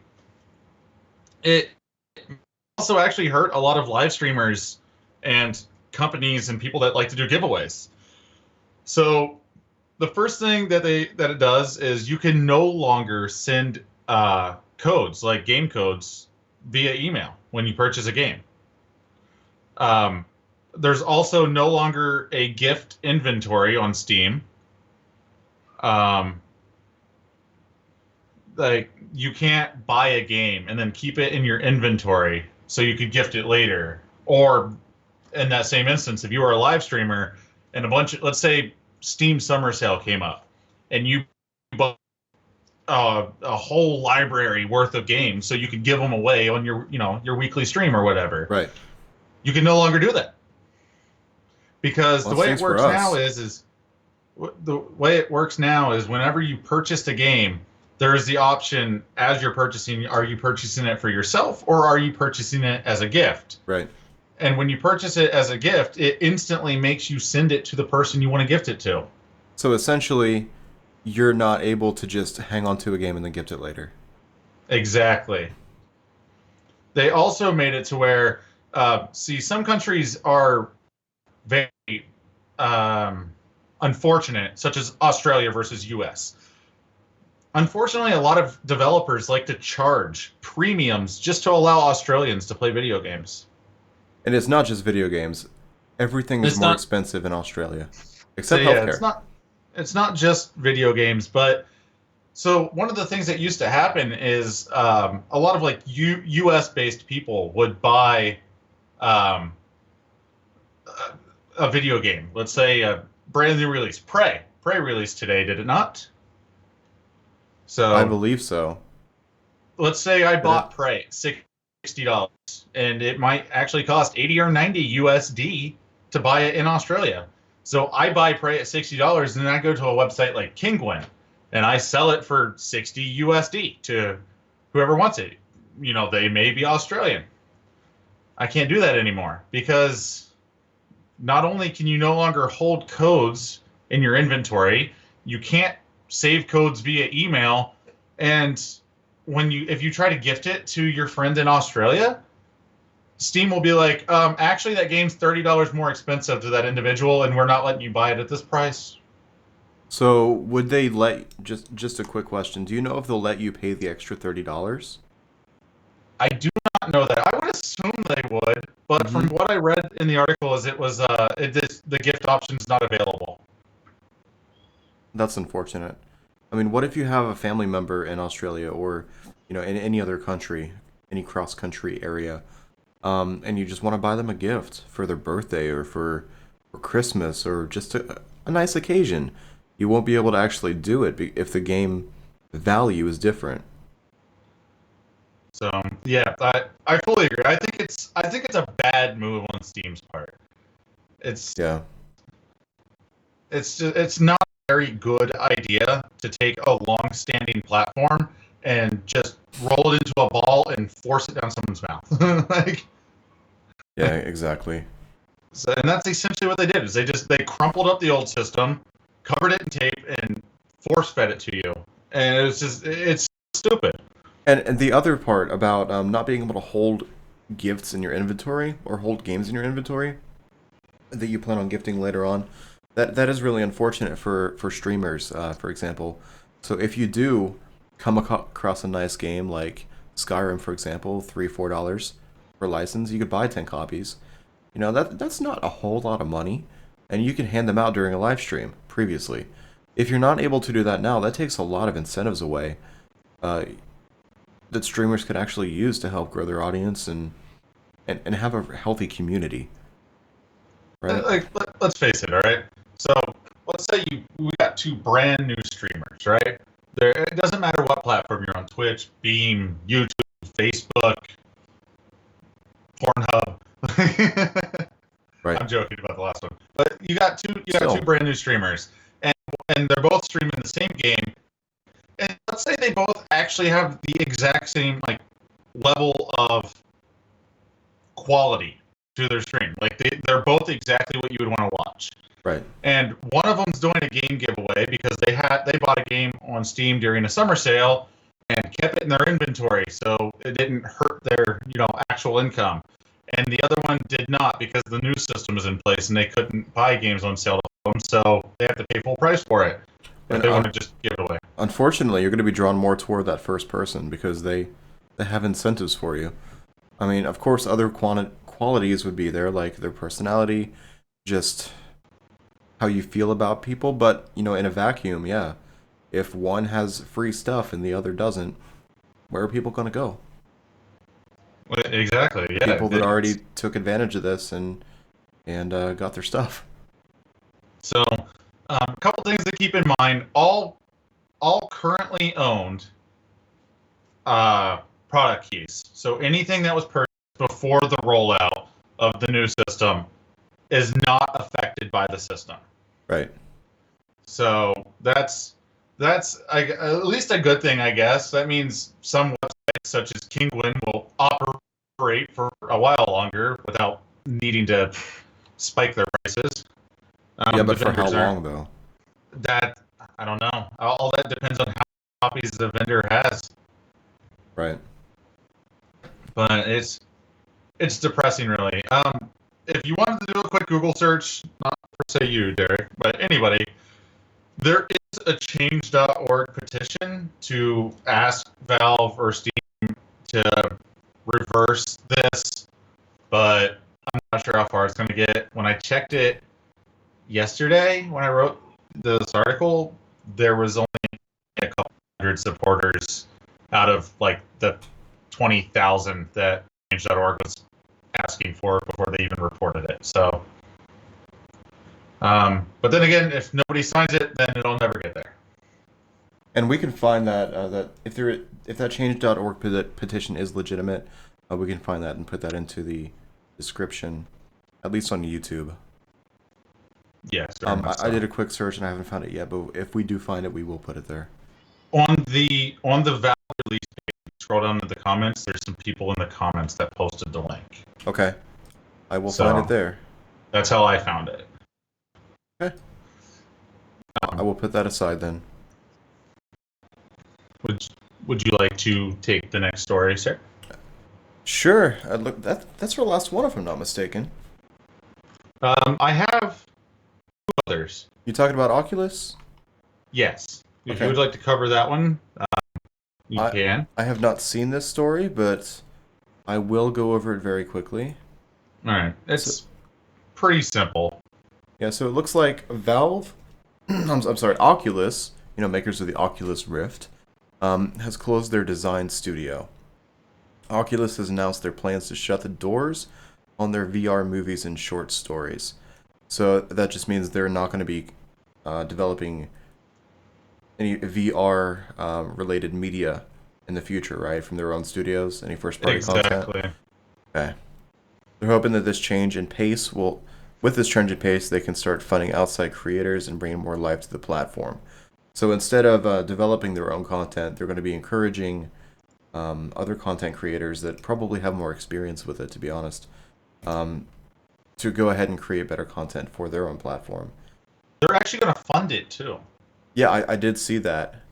It also actually hurt a lot of live streamers and companies and people that like to do giveaways. So the first thing that it does is you can no longer send codes, like game codes, via email when you purchase a game. There's also no longer a gift inventory on Steam. Like, you can't buy a game and then keep it in your inventory so you could gift it later. Or in that same instance, if you were a live streamer and let's say Steam Summer Sale came up and you bought a whole library worth of games so you could give them away on your weekly stream or whatever.
Right.
You can no longer do that. Because the way it works now is whenever you purchased a game, there's the option as you're purchasing, are you purchasing it for yourself or are you purchasing it as a gift?
Right.
And when you purchase it as a gift, it instantly makes you send it to the person you want to gift it to. So
essentially, you're not able to just hang on to a game and then gift it later.
Exactly. They also made it to where, some countries are very unfortunate, such as Australia versus US. Unfortunately, a lot of developers like to charge premiums just to allow Australians to play video games.
And it's not just video games. Everything is more expensive in Australia, except healthcare.
It's not just video games, but so one of the things that used to happen is a lot of US-based people would buy a video game. Let's say a brand new release, Prey. Prey released today, did it not? So
I believe so.
Let's say I bought Prey, $60, and it might actually cost 80 or 90 USD to buy it in Australia. So I buy Prey at $60, and then I go to a website like Kinguin, and I sell it for 60 USD to whoever wants it. You know, they may be Australian. I can't do that anymore because not only can you no longer hold codes in your inventory, you can't save codes via email, and if you try to gift it to your friend in Australia, Steam will be like, actually that game's $30 more expensive to that individual, and we're not letting you buy it at this price.
So would they just a quick question? Do you know if they'll let you pay the extra $30?
I do not know that. I would assume they would, but from what I read in the article, is the gift option's not available.
That's unfortunate. I mean, what if you have a family member in Australia or, in any other country, any cross-country area, and you just want to buy them a gift for their birthday or for Christmas or just a nice occasion? You won't be able to actually do it if the game value is different.
So yeah, I fully agree. I think it's a bad move on Steam's part. It's not a very good idea to take a long-standing platform and just roll it into a ball and force it down someone's mouth.
Yeah, exactly.
So, and that's essentially what they did. Is they crumpled up the old system, covered it in tape, and force-fed it to you. And it's stupid.
And the other part about not being able to hold gifts in your inventory or hold games in your inventory that you plan on gifting later on, that is really unfortunate for streamers, for example. So if you do come across a nice game like Skyrim, for example, $3-4 for license, you could buy 10 copies. That's not a whole lot of money, and you can hand them out during a live stream previously. If you're not able to do that now, that takes a lot of incentives away that streamers could actually use to help grow their audience and have a healthy community. Right?
Let's face it, all right? So let's say we got two brand new streamers, right? It doesn't matter what platform you're on, Twitch, Beam, YouTube, Facebook, Pornhub.
Right.
I'm joking about the last one. But you got two brand new streamers, and they're both streaming the same game. And let's say they both actually have the exact same level of quality to their stream. They're both exactly what you would want to watch.
Right.
And one of them's doing a game giveaway because they bought a game on Steam during a summer sale and kept it in their inventory so it didn't hurt their actual income. And the other one did not because the new system is in place and they couldn't buy games on sale to them, so they have to pay full price for it. But they want to just give it away. Unfortunately,
you're going to be drawn more toward that first person because they have incentives for you. I mean, of course, other qualities would be there, like their personality, just how you feel about people. But, in a vacuum, yeah. If one has free stuff and the other doesn't, where are people going to go?
Exactly, yeah.
People that already took advantage of this and got their stuff.
So, a couple things to keep in mind. All currently owned product keys. So anything that was purchased before the rollout of the new system is not affected by the system.
Right.
So that's at least a good thing, I guess. That means some websites such as Kinguin will operate for a while longer without needing to spike their prices.
Yeah, but for how long, though?
That, I don't know. All that depends on how copies the vendor has.
Right.
But it's depressing, really. If you wanted to do a quick Google search, not per se you, Derek, but anybody, there is a change.org petition to ask Valve or Steam to reverse this, but I'm not sure how far it's going to get. When I checked it yesterday, when I wrote this article, there was only a couple hundred supporters out of the 20,000 that change.org was asking for before they even reported it. So, but then again, if nobody signs it, then it'll never get there.
And we can find that if that change.org petition is legitimate, We can find that and put that into the description, at least on YouTube.
Yes.
I did a quick search and I haven't found it yet, but if we do find it, we will put it there.
On the Valve release page, scroll down to the comments. There's some people in the comments that posted the link.
Okay. I will
So-
find it there.
That's how I found it.
Okay. I will put that aside then.
Would you like to take the next story, sir?
Sure. That's our last one, if I'm not mistaken.
I have two others.
You talking about Oculus?
Yes. If
Okay.
you would like to cover that one, you can.
I have not seen this story, but I will go over it very quickly.
All right. It's pretty simple.
Yeah, so it looks like Valve, I'm sorry, Oculus, makers of the Oculus Rift, has closed their design studio. Oculus has announced their plans to shut the doors on their VR movies and short stories. So that just means they're not going to be developing any VR related media in the future, right? From their own studios, any first party content.
Exactly.
Okay. They're hoping that this change in pace with this change in pace, they can start funding outside creators and bringing more life to the platform. So instead of developing their own content, they're going to be encouraging other content creators that probably have more experience with it, to be honest, to go ahead and create better content for their own platform.
They're actually going to fund it too.
Yeah, I did see that.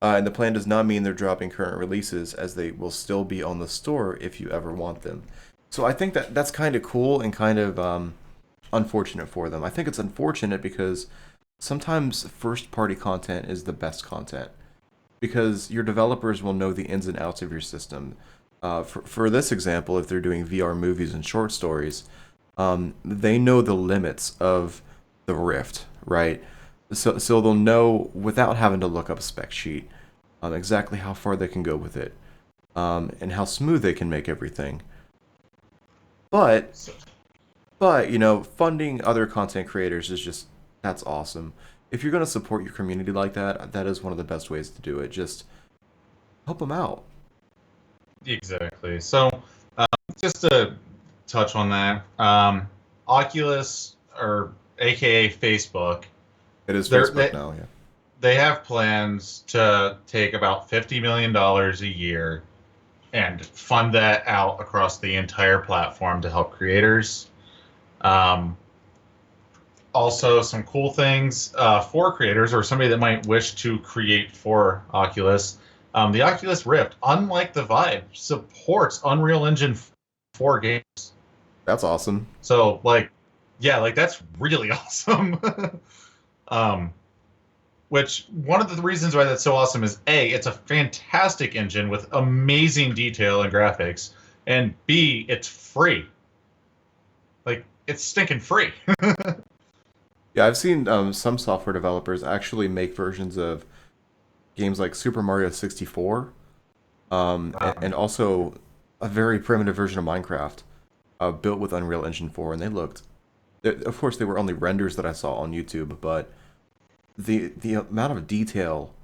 And the plan does not mean they're dropping current releases, as they will still be on the store if you ever want them. So I think that's kind of cool and kind of unfortunate for them. I think it's unfortunate because sometimes first-party content is the best content, because your developers will know the ins and outs of your system. For this example, if they're doing VR movies and short stories, they know the limits of the Rift, right? So they'll know without having to look up a spec sheet exactly how far they can go with it, and how smooth they can make everything. But funding other content creators is that's awesome. If you're going to support your community like that, that is one of the best ways to do it. Just help them out.
Exactly. So, just to touch on that, Oculus, or AKA Facebook,
It is Facebook now, yeah.
They have plans to take about $50 million a year and fund that out across the entire platform to help creators. Also, some cool things for creators or somebody that might wish to create for Oculus. The Oculus Rift, unlike the Vive, supports Unreal Engine 4 games.
That's awesome.
So, that's really awesome. Which, one of the reasons why that's so awesome is A, it's a fantastic engine with amazing detail and graphics, and B, it's free. It's stinking free.
Yeah, I've seen some software developers actually make versions of games like Super Mario 64, and also a very primitive version of Minecraft, built with Unreal Engine 4, and of course they were only renders that I saw on YouTube, but the amount of detail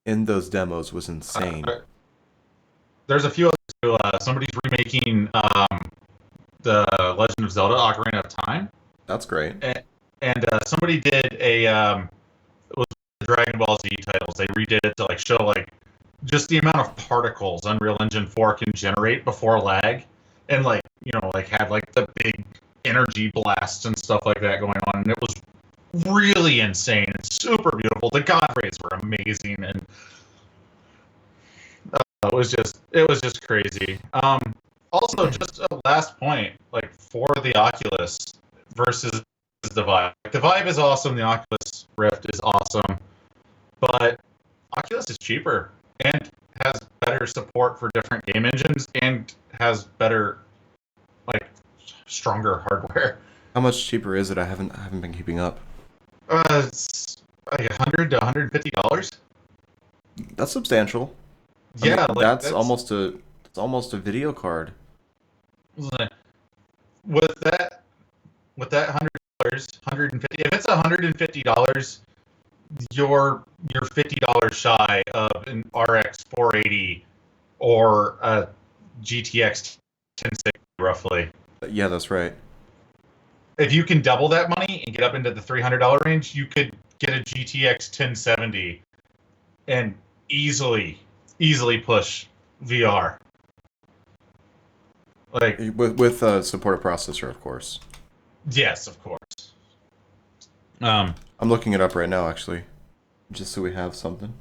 in those demos was insane.
There's a few others too. Somebody's remaking the Legend of Zelda: Ocarina of Time.
That's great.
And somebody did it was the Dragon Ball Z titles. They redid it to show just the amount of particles Unreal Engine 4 can generate before lag, and had the big energy blasts and stuff like that going on, and it was really insane and super beautiful. The god rays were amazing, and it was just crazy. Also, just a last point, for the Oculus versus the Vive. The Vive is awesome. The Oculus Rift is awesome, but Oculus is cheaper and has better support for different game engines and has better, stronger hardware.
How much cheaper is it? I haven't been keeping up.
It's $100 to $150.
That's substantial.
Yeah,
that's almost a video card.
With that $100, $150. If it's $150, you're $50 shy of an RX 480 or a GTX 1060 roughly.
Yeah, that's right.
If you can double that money and get up into the $300 range, you could get a GTX 1070 and easily push VR. Like
With a supported processor, of course.
yes, of course.
I'm looking it up right now, actually, just so we have something.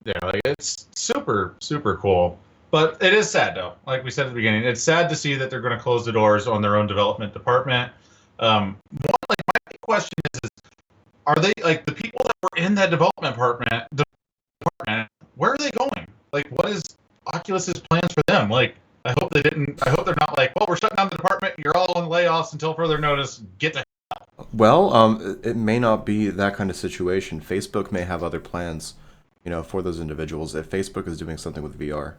Yeah, like it's super cool. But it is sad though. Like we said at the beginning, it's sad to see that they're going to close the doors on their own development department. One, like my big question is are they like the people that were in that development department? Where are they going? Like, what is Oculus's plans for them? Like, I hope they're not like, well, we're shutting down the department. You're all on layoffs until further notice. Get the.
Well, it may not be that kind of situation. Facebook may have other plans, for those individuals. If Facebook is doing something with VR,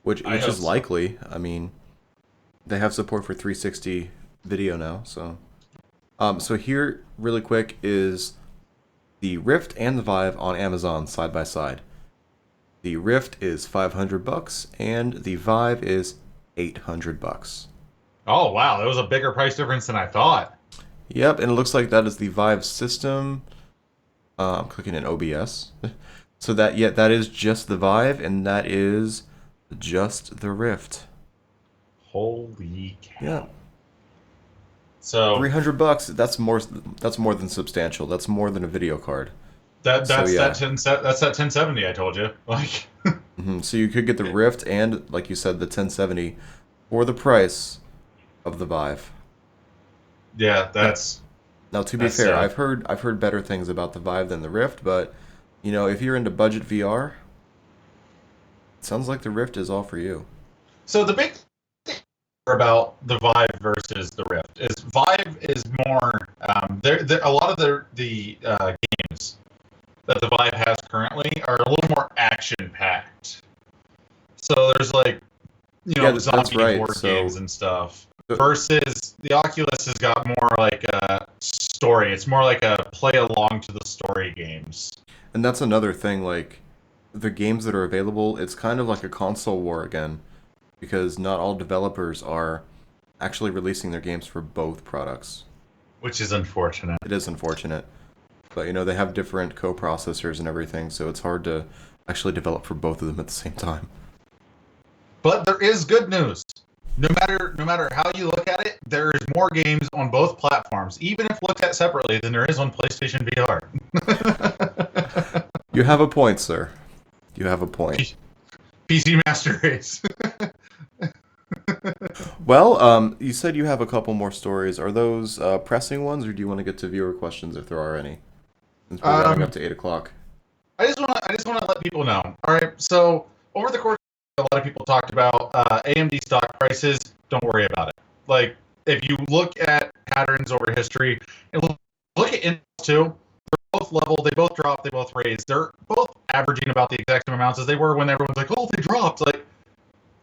which is likely. I mean, they have support for 360 video now, so. So here, really quick, is the Rift and the Vive on Amazon side by side. The Rift is $500 and the Vive is $800.
Oh wow, that was a bigger price difference than I thought.
Yep, and it looks like that is the Vive system. I'm clicking in OBS. So that is just the Vive, and that is just the Rift.
Holy cow!
Yeah.
So
$300. That's more than substantial. That's more than a video card.
That's that 1070 I told you. Like.
So you could get the Rift and, like you said, the 1070 for the price of the Vive.
Yeah, that's.
Now, to be fair, I've heard better things about the Vive than the Rift, but if you're into budget VR, it sounds like the Rift is all for you.
So the big thing about the Vive versus the Rift is Vive is more. A lot of the games that the Vive has currently are a little more action packed. So there's like, zombie board games and stuff. Versus the Oculus has got more like a story. It's more like a play along to the story games.
And that's another thing, like, the games that are available, it's kind of like a console war again, because not all developers are actually releasing their games for both products.
Which is unfortunate.
It is unfortunate. But, they have different co-processors and everything, so it's hard to actually develop for both of them at the same time.
But there is good news. No matter how you look at it, there is more games on both platforms, even if looked at separately, than there is on PlayStation VR.
You have a point, sir. You have a point.
PC Master Race.
Well, you said you have a couple more stories. Are those pressing ones, or do you want to get to viewer questions if there are any? Since we're running up to 8 o'clock.
I just want to let people know. All right, so over the course, a lot of people talked about AMD stock prices. Don't worry about it. Like, if you look at patterns over history, and look at Intel too, they're both level. They both dropped. They both raised. They're both averaging about the exact same amounts as they were when everyone's like, "Oh, they dropped." Like,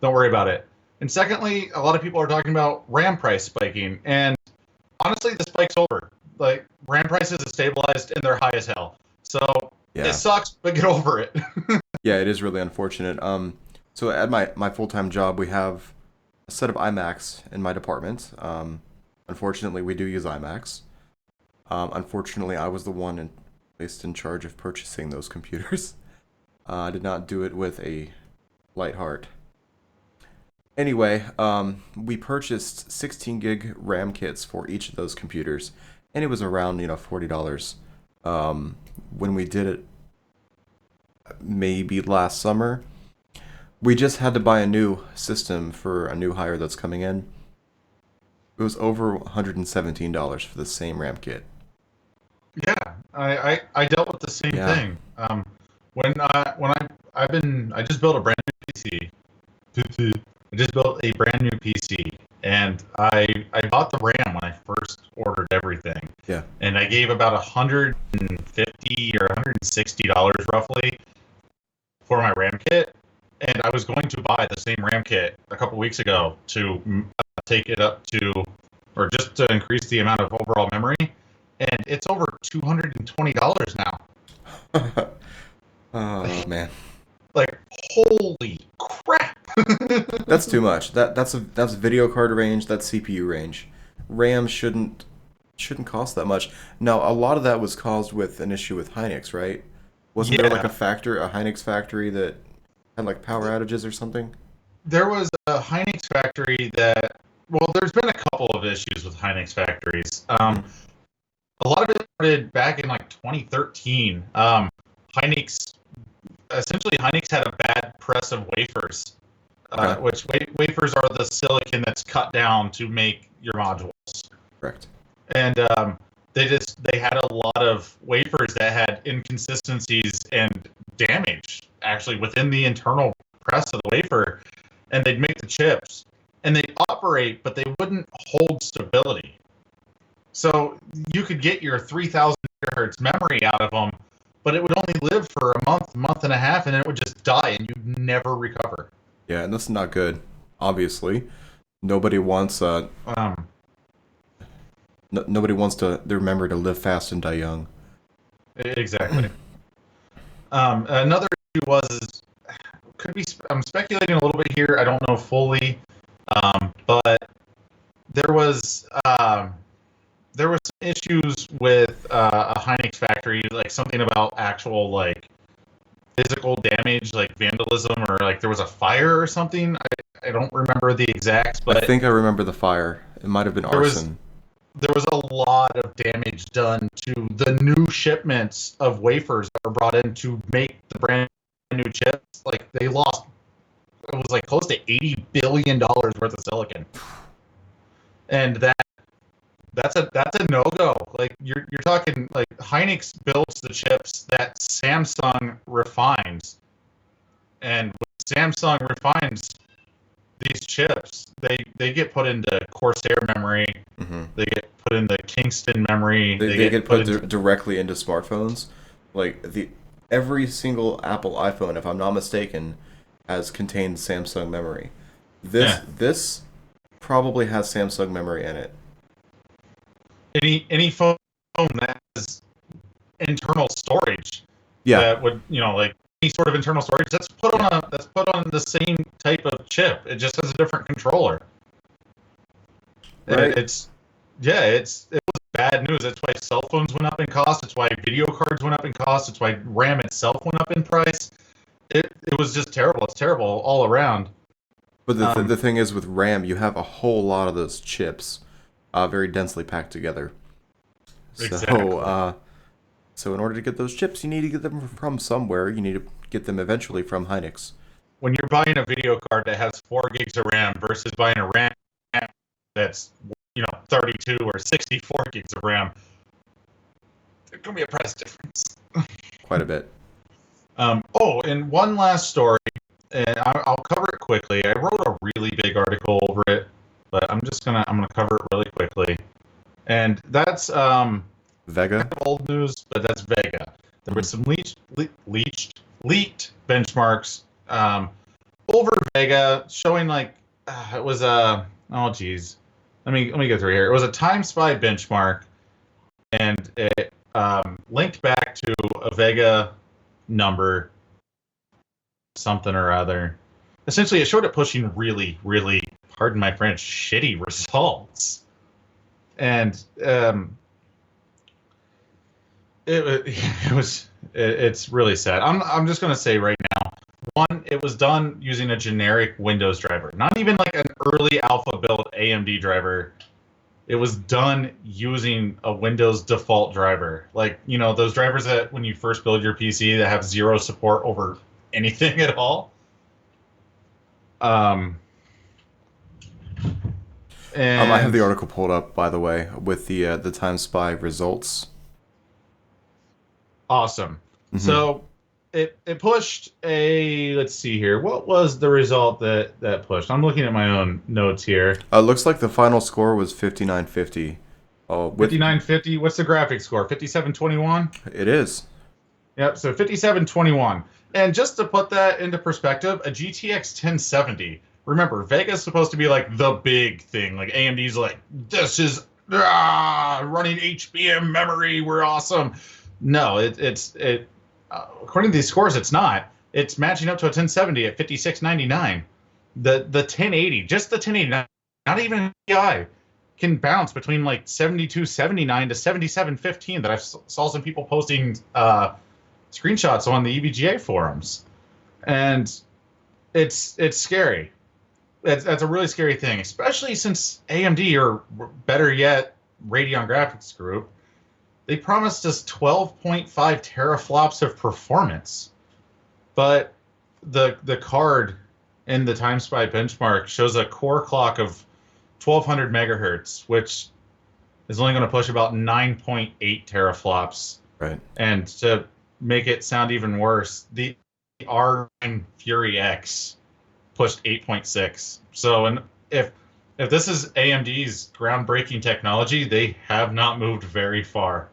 don't worry about it. And secondly, a lot of people are talking about RAM price spiking, and honestly, the spike's over. Like, RAM prices have stabilized and they're high as hell. So
yeah.
It sucks, but get over it.
Yeah, it is really unfortunate. So at my full-time job, we have a set of iMacs in my department. Unfortunately, we do use iMacs. Unfortunately, I was the one placed in charge of purchasing those computers. I did not do it with a light heart. Anyway, we purchased 16 gig RAM kits for each of those computers, and it was around $40. When we did it, maybe last summer. We just had to buy a new system for a new hire that's coming in. It was over $117 for the same RAM kit.
Yeah, I dealt with the same thing. I just built a brand new PC. I just built a brand new PC, and I bought the RAM when I first ordered everything.
Yeah.
And I gave about $150 or $160 roughly for my RAM kit. And I was going to buy the same RAM kit a couple weeks ago to take it up to, or just to increase the amount of overall memory. And it's over $220 now.
Oh, man.
Like, holy crap.
That's too much. That's video card range. That's CPU range. RAM shouldn't cost that much. Now, a lot of that was caused with an issue with Hynix, right? Wasn't there like
Yeah,
a Hynix factory that had like power outages or something?
there was a Hynix factory that. Well, there's been a couple of issues with Hynix factories.
Hmm.
A lot of it started back in like 2013. Hynix, essentially, Hynix had a bad press of wafers,
Okay,
which wafers are the silicon that's cut down to make your modules.
correct.
And they had a lot of wafers that had inconsistencies and damage actually within the internal press of the wafer, and they'd make the chips and they'd operate, but they wouldn't hold stability. So you could get your 3,000 megahertz memory out of them, but it would only live for a month and a half, and then it would just die, and you'd never recover.
Yeah, and that's not good. Obviously, nobody wants
Um,
nobody wants to remember to live fast and die young.
exactly. Another issue was could be. I'm speculating a little bit here. I don't know fully, but there was there were some issues with a Hynix factory, like something about actual like physical damage, like vandalism, or like there was a fire or something. I don't remember the exacts,
I
but
think I remember the fire. It might have been
there was
arson.
there was a lot of damage done to the new shipments of wafers that were brought in to make the brand new chips. Like they lost, it was like close to $80 billion worth of silicon, and that's a no go. Like you're talking like Hynix builds the chips that Samsung refines, and when Samsung refines these chips, they get put into Corsair memory,
Hmm.
they get put into Kingston memory,
They get
put
put
into
directly into smartphones. Like the every single Apple iPhone, if I'm not mistaken, has contained Samsung memory.
yeah.
This probably has Samsung memory in it.
Any phone that has internal storage
Yeah,
that would like any sort of internal storage that's put on the same type of chip. It just has a different controller.
right.
It's yeah, it was bad news. That's why cell phones went up in cost. It's why video cards went up in cost. It's why RAM itself went up in price. It was just terrible. It's terrible all around.
But
Um,
the thing is with RAM, you have a whole lot of those chips, very densely packed together. So
exactly.
so in order to get those chips, you need to get them from somewhere. You need to get them eventually from Hynix.
When you're buying a video card that has 4 gigs of RAM versus buying a RAM that's 32 or 64 gigs of RAM, there's gonna be a price difference.
Quite a bit.
Oh, and one last story, and I'll cover it quickly. I wrote a really big article over it, but I'm gonna cover it really quickly. And that's
Vega.
old news, but that's Vega. There was some leaked benchmarks over Vega showing like it was a oh geez, let me go through here. It was a time spy benchmark, and it linked back to a Vega number, something or other. Essentially, it showed it pushing really, really, pardon my French, shitty results, and it's really sad. I'm just gonna say right now, one, it was done using a generic Windows driver, not even like an early alpha build AMD driver. It was done using a Windows default driver, like those drivers that when you first build your PC that have zero support over anything at all. Um,
I have
and
the article pulled up, by the way, with the Time Spy results.
awesome.
Hmm.
So it pushed a let's see here. What was the result that pushed? I'm looking at my own notes here.
Looks like the final score was 5950. Oh, with
5950. What's the graphics score? 5721?
it is.
Yep, so 5721. And just to put that into perspective, a GTX 1070. Remember, Vega's supposed to be like the big thing. Like AMD's like, this is running HBM memory. We're awesome. No, it's according to these scores, it's not. It's matching up to a 1070 at 5699. The 1080, just the 1080, not even TI, can bounce between like 7279 to 7715 that I saw some people posting screenshots on the EVGA forums. And it's scary. That's a really scary thing, especially since AMD, or better yet, Radeon Graphics Group, they promised us 12.5 teraflops of performance, but the card in the TimeSpy benchmark shows a core clock of 1200 megahertz, which is only going to push about 9.8 teraflops.
Right.
And to make it sound even worse, the R9 Fury X pushed 8.6. So, and if this is AMD's groundbreaking technology, they have not moved very far.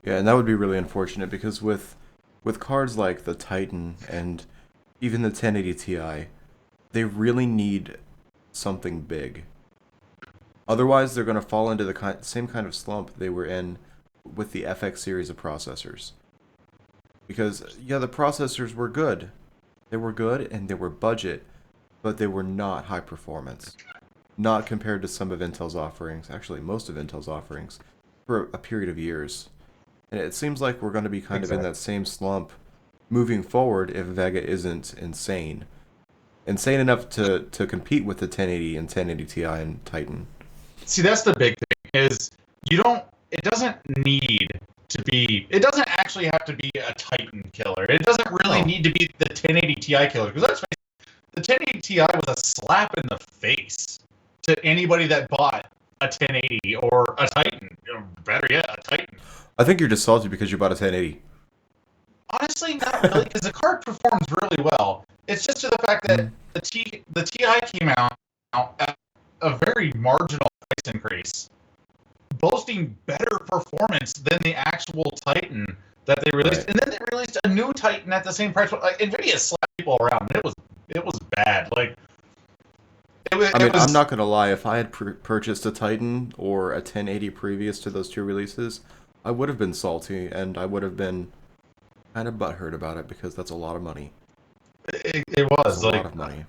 Yeah, and that would be really unfortunate because with cards like the Titan and even the 1080 Ti, they really need something big. Otherwise, they're going to fall into the same kind of slump they were in with the FX series of processors. Because, yeah, the processors were good. They were good and they were budget, but they were not high performance. Not compared to some of Intel's offerings, actually most of Intel's offerings, for a period of years. And it seems like we're going to be kind of in that same slump moving forward if Vega isn't insane. Insane enough to compete with the 1080 and 1080 Ti and Titan.
See, that's the big thing, is it doesn't need to be, it doesn't actually have to be a Titan killer. It doesn't really need to be the 1080 Ti killer, because let's face it, the 1080 Ti was a slap in the face to anybody that bought a 1080 or a Titan, or better yet, a Titan.
I think you're just salty because you bought a 1080.
Honestly, not really, because the card performs really well. It's just to the fact that the TI came out at a very marginal price increase, boasting better performance than the actual Titan that they released, and then they released a new Titan at the same price. Like, Nvidia slapped people around, and it was bad. Like,
I'm not gonna lie. If I had purchased a Titan or a 1080 previous to those two releases, I would have been salty, and I would have been kind of butthurt about it because that's a lot of money.
It was
a lot of money.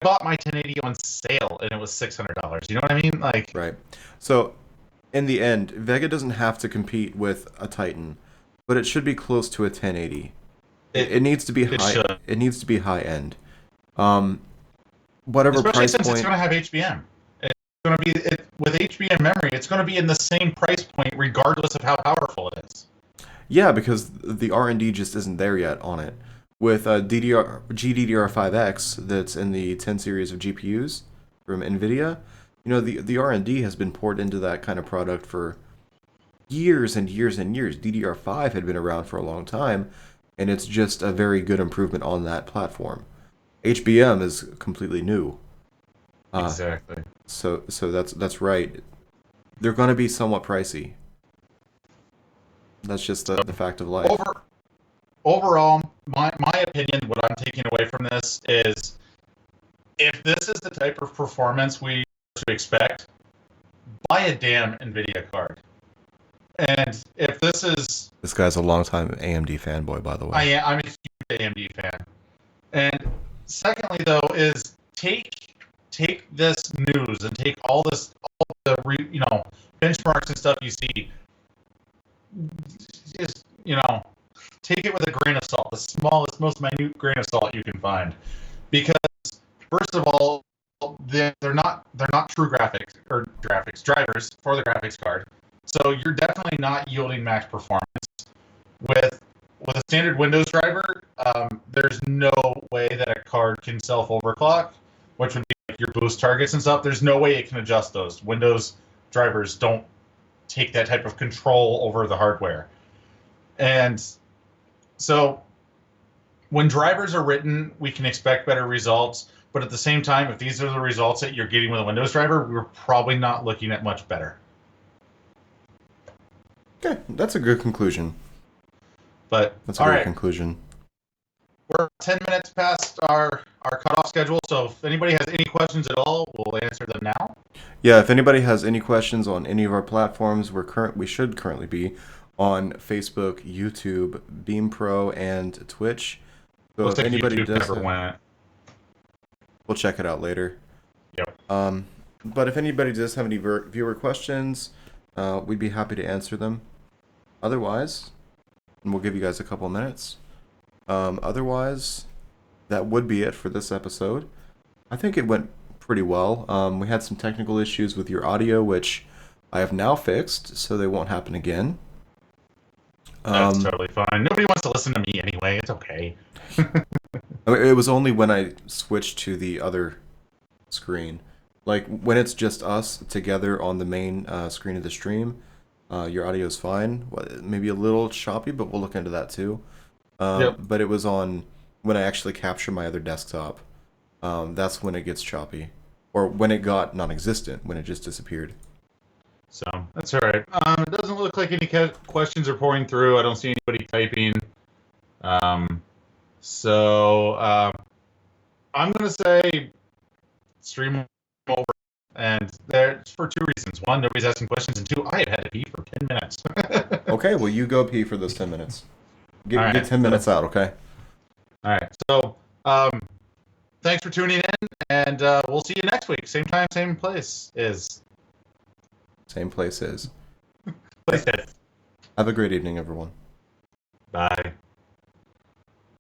I bought my 1080 on sale, and it was $600. You know what I mean? Like,
right. So, in the end, Vega doesn't have to compete with a Titan, but it should be close to a 1080. It needs to be high. It needs to be high end. Whatever
especially
price
since
point.
It's going to have HBM. It's going to be with HBM memory. It's going to be in the same price point, regardless of how powerful it is.
Yeah, because the R&D just isn't there yet on it. With GDDR5X that's in the 10 series of GPUs from NVIDIA, you know, the R&D has been poured into that kind of product for years and years and years. DDR5 had been around for a long time, and it's just a very good improvement on that platform. HBM is completely new.
Exactly.
So that's right. They're going to be somewhat pricey. That's just the fact of life.
Overall, my opinion, what I'm taking away from this is, if this is the type of performance we should expect, buy a damn NVIDIA card. And if this is...
This guy's a longtime AMD fanboy, by the way.
I'm a huge AMD fan. And secondly, though, is take this news and take all the benchmarks and stuff you see, just, take it with a grain of salt, the smallest, most minute grain of salt you can find, because first of all, they're not true graphics drivers for the graphics card, so you're definitely not yielding max performance with a standard Windows driver. There's no way that a card can self overclock, which would be like your boost targets and stuff. There's no way it can adjust those. Windows drivers don't take that type of control over the hardware. And so when drivers are written, we can expect better results. But at the same time, if these are the results that you're getting with a Windows driver, we're probably not looking at much better.
Okay, that's a good conclusion.
But
that's a good conclusion.
We're 10 minutes past our cutoff schedule, so if anybody has any questions at all, we'll answer them now.
Yeah, if anybody has any questions on any of our platforms, we should currently be on Facebook, YouTube, Beam Pro, and Twitch. So
looks
if
like
anybody
YouTube
does
never went.
we'll check it out later.
Yep.
But if anybody does have any viewer questions, we'd be happy to answer them. Otherwise, and we'll give you guys a couple minutes. Otherwise, that would be it for this episode. I think it went pretty well. We had some technical issues with your audio, which I have now fixed, so they won't happen again.
That's totally fine. Nobody wants to listen to me anyway. It's okay.
I mean, it was only when I switched to the other screen. Like, when it's just us together on the main screen of the stream, your audio is fine. Maybe a little choppy, but we'll look into that too.
Yep.
But it was on when I actually capture my other desktop. That's when it gets choppy. Or when it got non-existent, when it just disappeared.
So that's all right. It doesn't look like any questions are pouring through. I don't see anybody typing. So I'm going to say stream over. And there's for two reasons. One, nobody's asking questions. And two, I have had to pee for 10 minutes.
Okay, well, you go pee for those 10 minutes. Get,
All right,
get 10 minutes out, okay?
All right. So thanks for tuning in. And we'll see you next week. Same time, same place is.
Same place is.
Place is.
Have a great evening, everyone.